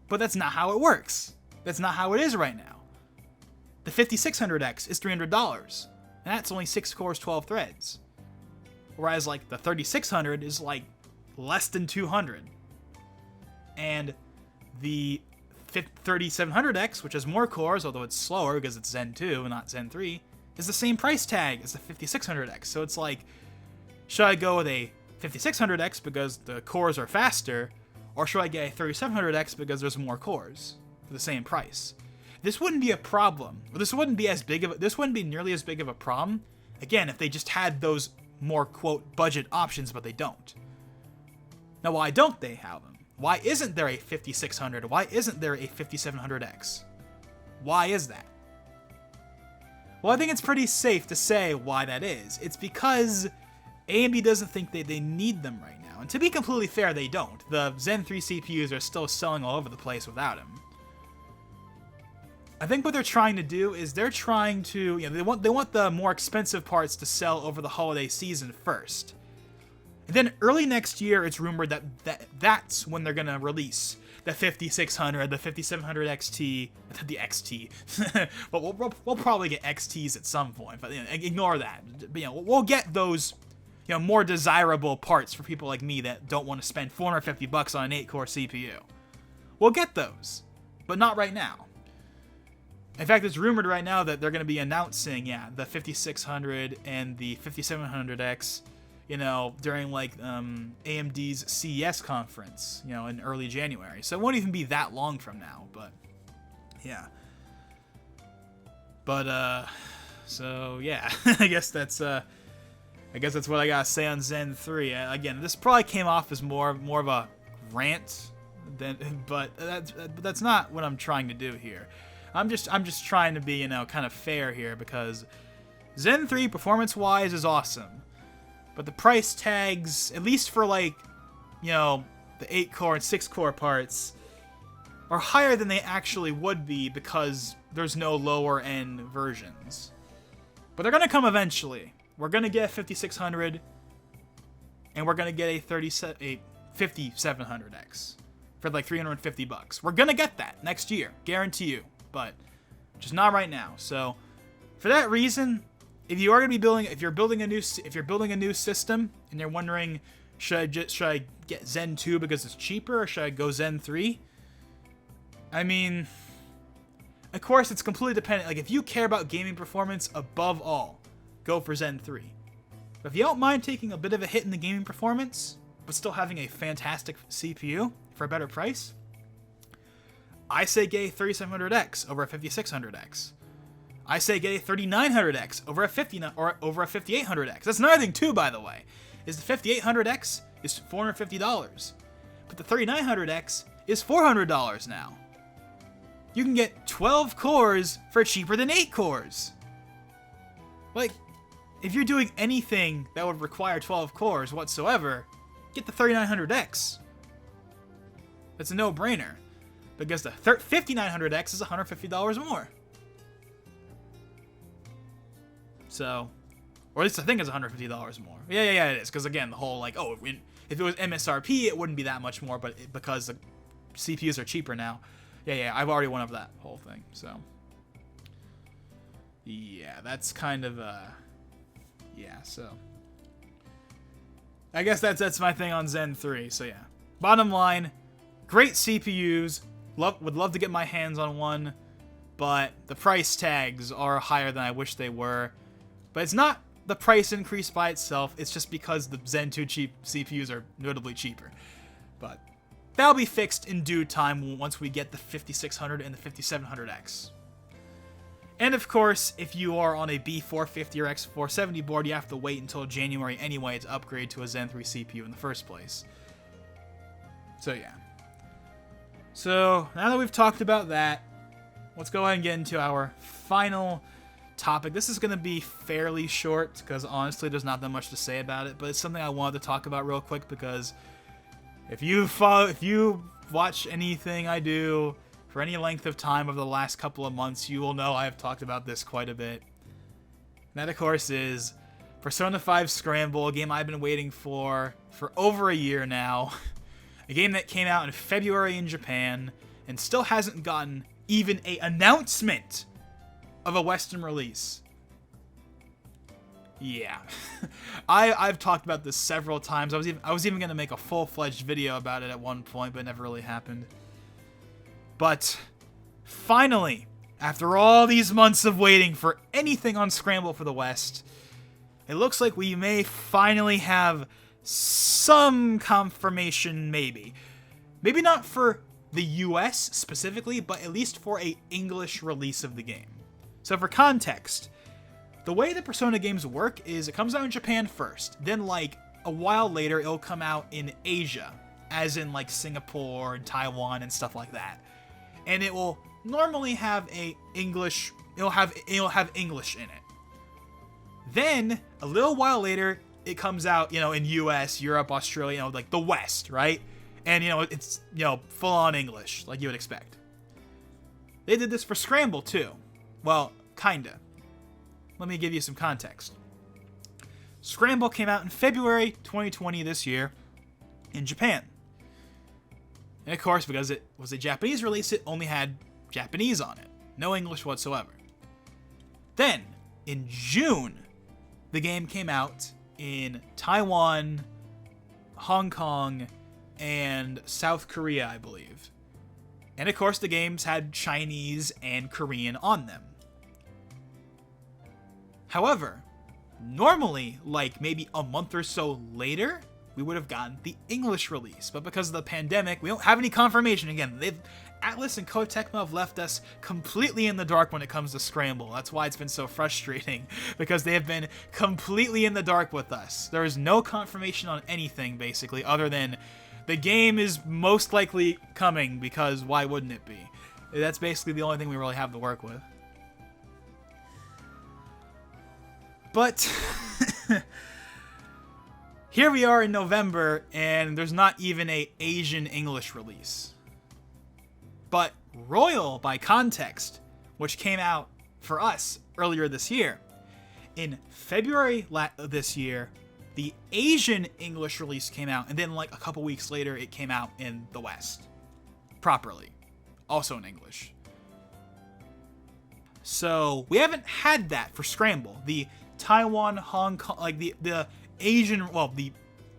But that's not how it works. That's not how it is right now. The 5600X is $300, and that's only 6 cores, 12 threads. Whereas, like, the 3600 is, like, less than 200. And the 3700X, which has more cores, although it's slower because it's Zen 2 and not Zen 3, is the same price tag as the 5600X. So it's like, should I go with a 5600X because the cores are faster, or should I get a 3700X because there's more cores for the same price? This wouldn't be a problem. This wouldn't be nearly as big of a problem, again, if they just had those more, quote, budget options, but they don't. Now, why don't they have them? Why isn't there a 5600? Why isn't there a 5700X? Why is that? Well, I think it's pretty safe to say why that is. It's because AMD doesn't think they need them right now. And to be completely fair, they don't. The Zen 3 CPUs are still selling all over the place without them. I think what they're trying to do is they're trying to, they want the more expensive parts to sell over the holiday season first. And then early next year, it's rumored that's when they're going to release the 5600, the 5700 XT, the XT. But we'll probably get XTs at some point, but ignore that. But, we'll get those, more desirable parts for people like me that don't want to spend $450 on an 8-core CPU. We'll get those, but not right now. In fact, it's rumored right now that they're going to be announcing, the 5600 and the 5700X, during like AMD's CES conference, in early January. So it won't even be that long from now, but yeah. But so yeah, I guess that's what I gotta say on Zen 3. Again, this probably came off as more of a rant but that's not what I'm trying to do here. I'm just trying to be, kind of fair here, because Zen 3 performance-wise is awesome. But the price tags, at least for like, the 8-core and 6-core parts, are higher than they actually would be because there's no lower-end versions. But they're going to come eventually. We're going to get a 5600, and we're going to get a 5700X for like $350. We're going to get that next year, guarantee you. But just not right now. So for that reason, if you're building a new system and you're wondering, should I get Zen 2 because it's cheaper, or should I go Zen 3? I mean, of course it's completely dependent. Like, if you care about gaming performance above all, go for Zen 3. But if you don't mind taking a bit of a hit in the gaming performance, but still having a fantastic CPU for a better price, I say get a 3700X over a 5600X. I say get a 3900X over a 5800X. That's another thing too, by the way, is the 5800X is $450, but the 3900X is $400 now. You can get 12 cores for cheaper than 8 cores. Like, if you're doing anything that would require 12 cores whatsoever, get the 3900X. That's a no-brainer. Because the 5900X is $150 more. So, Or at least I think it's $150 more. Yeah, it is. Because again, the whole like, oh, if it was MSRP, it wouldn't be that much more, but because the CPUs are cheaper now. Yeah, I've already went over that whole thing. So, yeah, that's kind of, yeah, so. I guess that's my thing on Zen 3, so yeah. Bottom line, great CPUs, would love to get my hands on one, but the price tags are higher than I wish they were. But it's not the price increase by itself, it's just because the Zen 2 CPUs are notably cheaper. But that'll be fixed in due time once we get the 5600 and the 5700X. And of course, if you are on a B450 or X470 board, you have to wait until January anyway to upgrade to a Zen 3 CPU in the first place. So yeah. So now that we've talked about that, let's go ahead and get into our final topic. This is going to be fairly short because honestly there's not that much to say about it, but it's something I wanted to talk about real quick because if you watch anything I do for any length of time over the last couple of months, you will know I have talked about this quite a bit. And that, of course, is Persona 5 Scramble, a game I've been waiting for over a year now. A game that came out in February in Japan and still hasn't gotten even an announcement of a Western release. Yeah. I've talked about this several times. I was even going to make a full-fledged video about it at one point, but it never really happened. But finally, after all these months of waiting for anything on Scramble for the West, it looks like we may finally have some confirmation, maybe. Maybe not for the US specifically, but at least for an English release of the game. So for context, the way the Persona games work is it comes out in Japan first, then like a while later it'll come out in Asia, as in like Singapore and Taiwan and stuff like that. And it will normally have English in it. Then a little while later it comes out, in US, Europe, Australia, like the West, right? And it's full on English like you would expect. They did this for Scramble too. Well, kinda. Let me give you some context. Scramble came out in February 2020 this year in Japan. And of course, because it was a Japanese release, it only had Japanese on it. No English whatsoever. Then, in June, the game came out in Taiwan, Hong Kong, and South Korea, I believe. And of course, the games had Chinese and Korean on them. However, normally, like maybe a month or so later, we would have gotten the English release. But because of the pandemic, we don't have any confirmation. Again, Atlas and Koei Tecmo have left us completely in the dark when it comes to Scramble. That's why it's been so frustrating, because they have been completely in the dark with us. There is no confirmation on anything, basically, other than the game is most likely coming, because why wouldn't it be? That's basically the only thing we really have to work with. But here we are in November, and there's not even an Asian English release. But Royal, by context, which came out for us earlier this year, in February this year, the Asian English release came out, and then like a couple weeks later, it came out in the West. Properly. Also in English. So, we haven't had that for Scramble. The Taiwan, Hong Kong, like the Asian, well,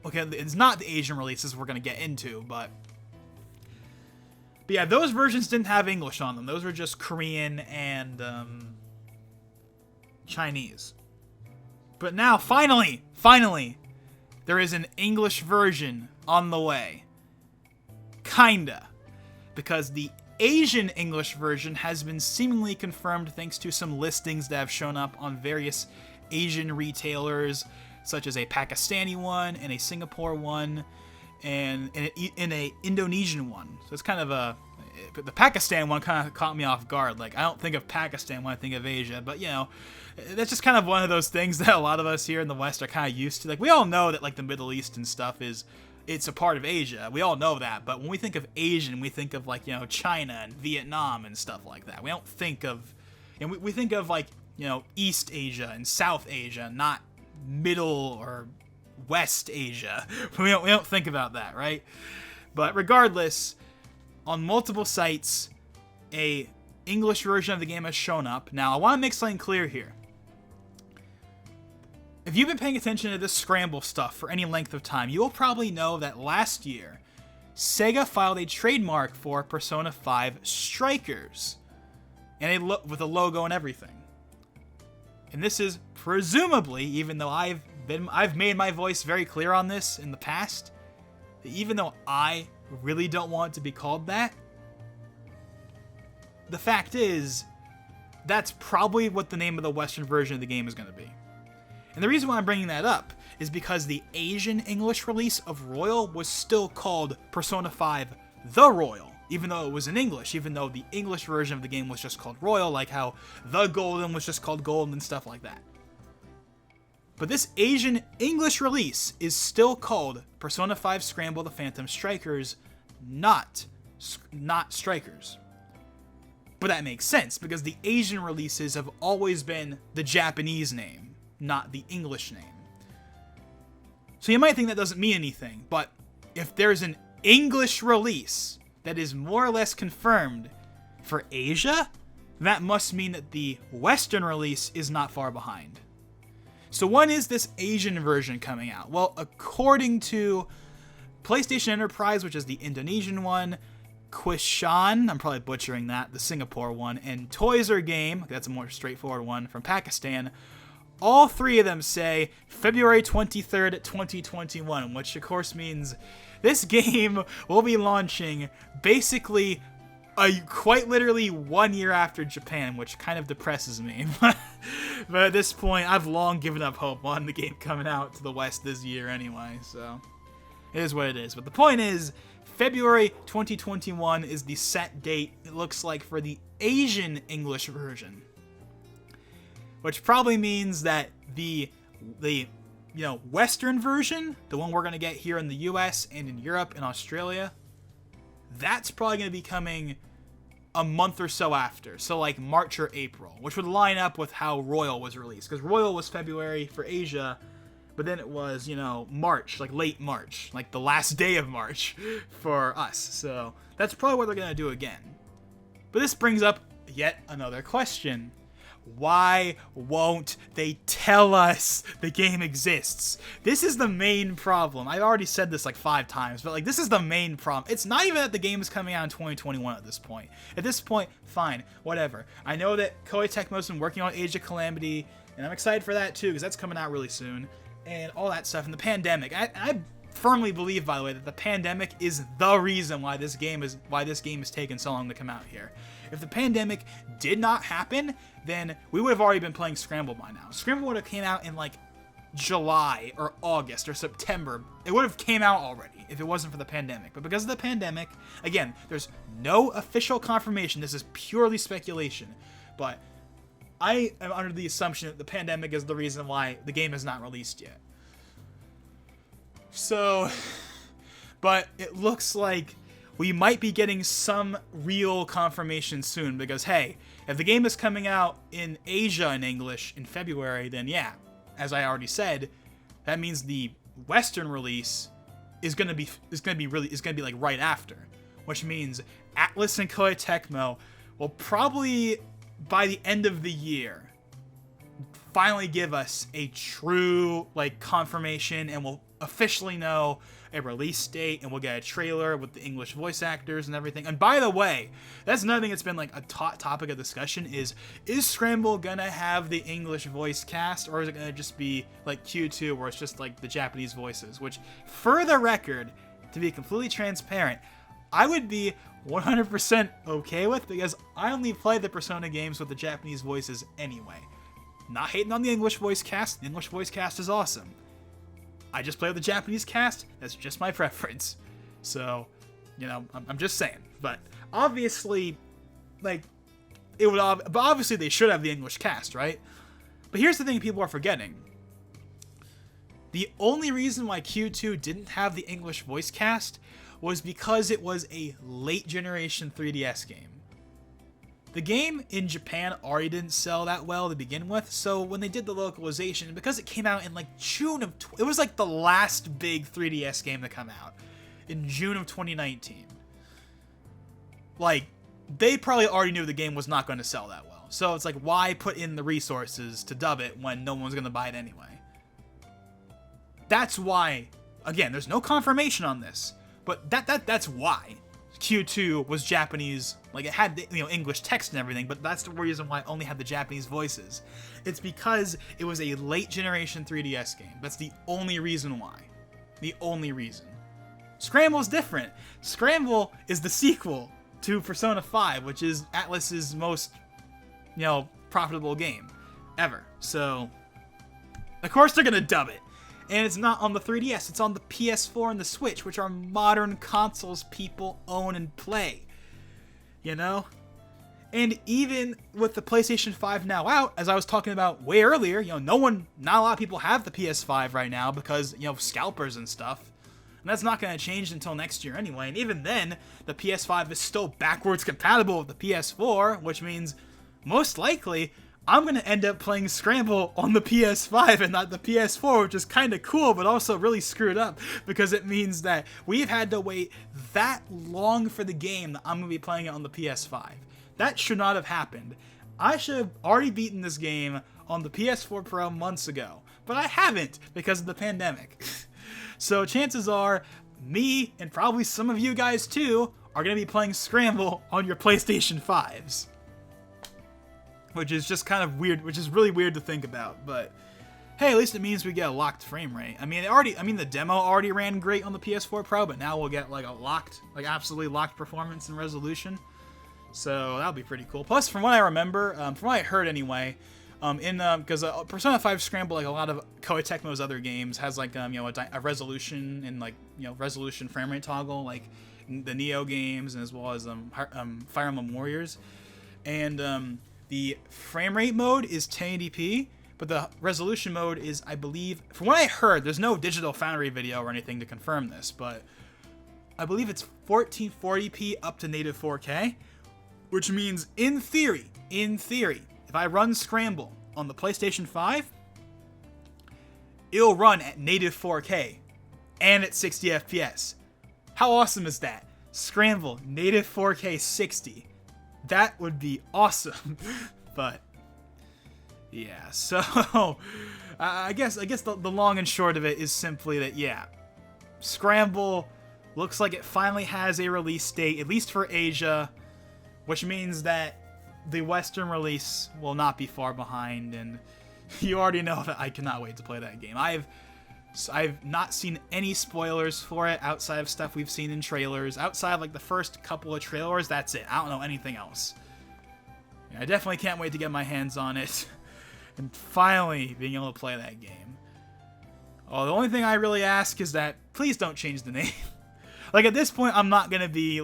okay, it's not the Asian releases we're going to get into, but yeah, those versions didn't have English on them. Those were just Korean and Chinese. But now, finally, there is an English version on the way. Kinda. Because the Asian English version has been seemingly confirmed thanks to some listings that have shown up on various Asian retailers, such as a Pakistani one and a Singapore one and in a Indonesian one. So it's kind of the Pakistan one kind of caught me off guard. Like, I don't think of Pakistan when I think of Asia, but that's just kind of one of those things that a lot of us here in the West are kind of used to. Like, we all know that like the Middle East and stuff it's a part of Asia. We all know that, but when we think of Asian, we think of like, China and Vietnam and stuff like that. We don't think of, we think of like, East Asia and South Asia, not Middle or West Asia. We don't think about that, right? But regardless, on multiple sites, a English version of the game has shown up. Now, I want to make something clear here. If you've been paying attention to this Scramble stuff for any length of time, you will probably know that last year, Sega filed a trademark for Persona 5 Strikers, and with a logo and everything. And this is presumably, even though I've made my voice very clear on this in the past, that even though I really don't want it to be called that, the fact is, that's probably what the name of the Western version of the game is going to be. And the reason why I'm bringing that up is because the Asian English release of Royal was still called Persona 5 The Royal, even though it was in English, even though the English version of the game was just called Royal, like how The Golden was just called Golden and stuff like that. But this Asian English release is still called Persona 5 Scramble the Phantom Strikers, not Strikers. But that makes sense, because the Asian releases have always been the Japanese name, not the English name. So you might think that doesn't mean anything, but if there's an English release that is more or less confirmed for Asia, that must mean that the Western release is not far behind. So when is this Asian version coming out? Well, according to PlayStation Enterprise, which is the Indonesian one, Quishan, I'm probably butchering that, the Singapore one, and Toyser Game, that's a more straightforward one, from Pakistan, all three of them say February 23rd, 2021, which of course means this game will be launching basically quite literally 1 year after Japan, which kind of depresses me. But at this point, I've long given up hope on the game coming out to the West this year anyway, so it is what it is. But the point is, February 2021 is the set date, it looks like, for the Asian English version. Which probably means that the Western version, the one we're going to get here in the US and in Europe and Australia, that's probably going to be coming a month or so after. So like March or April, which would line up with how Royal was released. Because Royal was February for Asia, but then it was, March, like late March, like the last day of March for us. So that's probably what they're going to do again. But this brings up yet another question. Why won't they tell us the game exists? This is the main problem. I've already said this like 5 times, but this is the main problem. It's not even that the game is coming out in 2021 at this point. At this point, fine, whatever. I know that Koei Tecmo's been working on Age of Calamity, and I'm excited for that too, because that's coming out really soon, and all that stuff. And the pandemic. I firmly believe, by the way, that the pandemic is the reason why this game is taking so long to come out here. If the pandemic did not happen, then we would have already been playing Scramble by now. Scramble would have came out in July or August or September. It would have came out already if it wasn't for the pandemic. But because of the pandemic, again, there's no official confirmation. This is purely speculation. But I am under the assumption that the pandemic is the reason why the game is not released yet. So, but it looks like we might be getting some real confirmation soon, because hey, if the game is coming out in Asia in English in February, then yeah, as I already said, that means the Western release is gonna be right after, which means Atlus and Koei Tecmo will probably by the end of the year finally give us a true confirmation, and we'll officially know a release date, and we'll get a trailer with the English voice actors and everything. And by the way, that's another thing that's been a topic of discussion is Scramble gonna have the English voice cast, or is it gonna just be like Q2 where it's just the Japanese voices? Which, for the record, to be completely transparent, I would be 100% okay with, because I only play the Persona games with the Japanese voices anyway. Not hating on the English voice cast. The English voice cast is awesome. I just play with the Japanese cast. That's just my preference. So, I'm just saying. But obviously, but obviously they should have the English cast, right? But here's the thing people are forgetting. The only reason why Q2 didn't have the English voice cast was because it was a late generation 3DS game. The game in Japan already didn't sell that well to begin with, so when they did the localization, because it came out in like June of... It was like the last big 3DS game to come out in June of 2019. Like, they probably already knew the game was not going to sell that well. So it's like, why put in the resources to dub it when no one's going to buy it anyway? That's why, again, there's no confirmation on this, but that's why Q2 was Japanese. Like, it had, English text and everything, but that's the reason why it only had the Japanese voices. It's because it was a late generation 3DS game. That's the only reason why. The only reason. Scramble is different. Scramble is the sequel to Persona 5, which is Atlus's most, profitable game ever. So, of course they're gonna dub it. And it's not on the 3DS, it's on the PS4 and the Switch, which are modern consoles people own and play. And even with the PlayStation 5 now out, as I was talking about way earlier, not a lot of people have the PS5 right now because, scalpers and stuff. And that's not going to change until next year anyway. And even then, the PS5 is still backwards compatible with the PS4, which means most likely I'm going to end up playing Scramble on the PS5 and not the PS4, which is kind of cool, but also really screwed up because it means that we've had to wait that long for the game that I'm going to be playing it on the PS5. That should not have happened. I should have already beaten this game on the PS4 Pro months ago, but I haven't because of the pandemic. So chances are me and probably some of you guys too are going to be playing Scramble on your PlayStation 5s. Which is just kind of weird, which is really weird to think about, but hey, at least it means we get a locked frame rate. I mean, the demo already ran great on the PS4 Pro, but now we'll get like absolutely locked performance and resolution. So that'll be pretty cool. Plus, from what I remember, from what I heard anyway, because Persona 5 Scramble, like a lot of Koei Tecmo's other games, has like a resolution and resolution frame rate toggle, like the Neo games, and as well as Fire Emblem Warriors, and the frame rate mode is 1080p, but the resolution mode is, I believe, from what I heard, there's no Digital Foundry video or anything to confirm this, but I believe it's 1440p up to native 4K, which means in theory, if I run Scramble on the PlayStation 5, it'll run at native 4K and at 60 FPS. How awesome is that? Scramble, native 4K 60. That would be awesome. But yeah, so I guess the long and short of it is simply that, yeah, Scramble looks like it finally has a release date, at least for Asia, which means that the Western release will not be far behind, and you already know that I cannot wait to play that game. I've not seen any spoilers for it outside of stuff we've seen in trailers. Outside of like the first couple of trailers, that's it. I don't know anything else. Yeah, I definitely can't wait to get my hands on it and finally being able to play that game. Oh, the only thing I really ask is that please don't change the name. Like, at this point, I'm not gonna be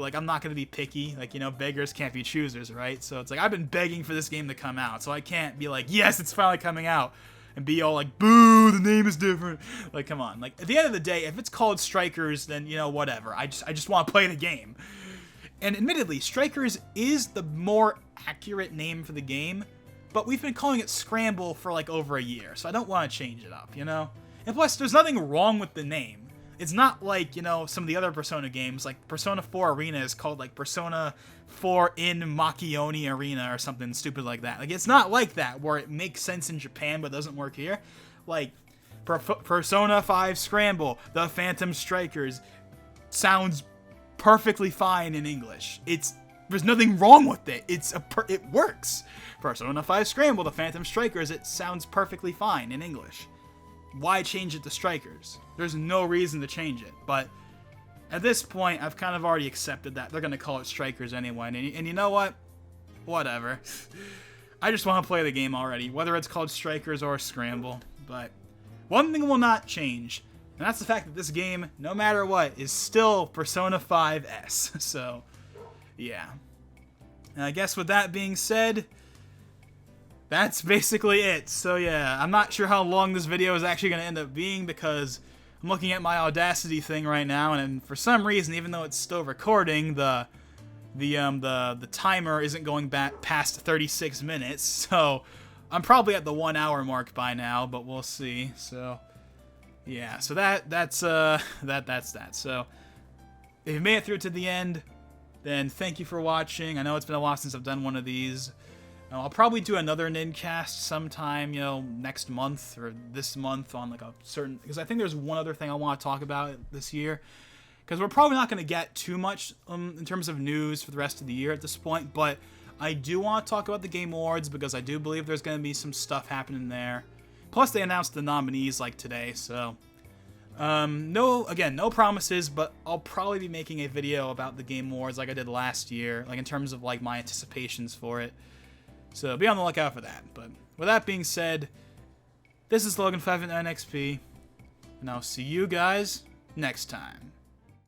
picky. Like, beggars can't be choosers, right? So it's like, I've been begging for this game to come out, so I can't be like, yes, it's finally coming out, and be all like, boo, the name is different. Like, come on. Like, at the end of the day, if it's called Strikers, then, whatever. I just want to play the game. And admittedly, Strikers is the more accurate name for the game, but we've been calling it Scramble for, like, over a year, so I don't want to change it up, And plus, there's nothing wrong with the name. It's not like, some of the other Persona games, like Persona 4 Arena is called, like, Persona 4 in Machioni Arena or something stupid like that. Like, it's not like that, where it makes sense in Japan but doesn't work here. Like, Persona 5 Scramble, The Phantom Strikers, sounds perfectly fine in English. There's nothing wrong with it. It works. Persona 5 Scramble, The Phantom Strikers, it sounds perfectly fine in English. Why change it to Strikers? There's no reason to change it, but at this point, I've kind of already accepted that. They're going to call it Strikers anyway, and you know what? Whatever. I just want to play the game already, whether it's called Strikers or Scramble, but one thing will not change, and that's the fact that this game, no matter what, is still Persona 5S, so, yeah. And I guess with that being said, that's basically it. So yeah, I'm not sure how long this video is actually going to end up being because I'm looking at my Audacity thing right now, and for some reason, even though it's still recording, the the timer isn't going back past 36 minutes, so I'm probably at the 1 hour mark by now, but we'll see. So yeah, so that's that. So if you made it through to the end, then thank you for watching. I know it's been a while since I've done one of these. I'll probably do another Nin-Cast sometime, next month or this month on like a certain, because I think there's one other thing I want to talk about this year. Because we're probably not going to get too much in terms of news for the rest of the year at this point, but I do want to talk about the Game Awards because I do believe there's going to be some stuff happening there. Plus, they announced the nominees like today, so no promises, but I'll probably be making a video about the Game Awards like I did last year, like in terms of like my anticipations for it. So be on the lookout for that. But with that being said, this is Logan589XP, and I'll see you guys next time.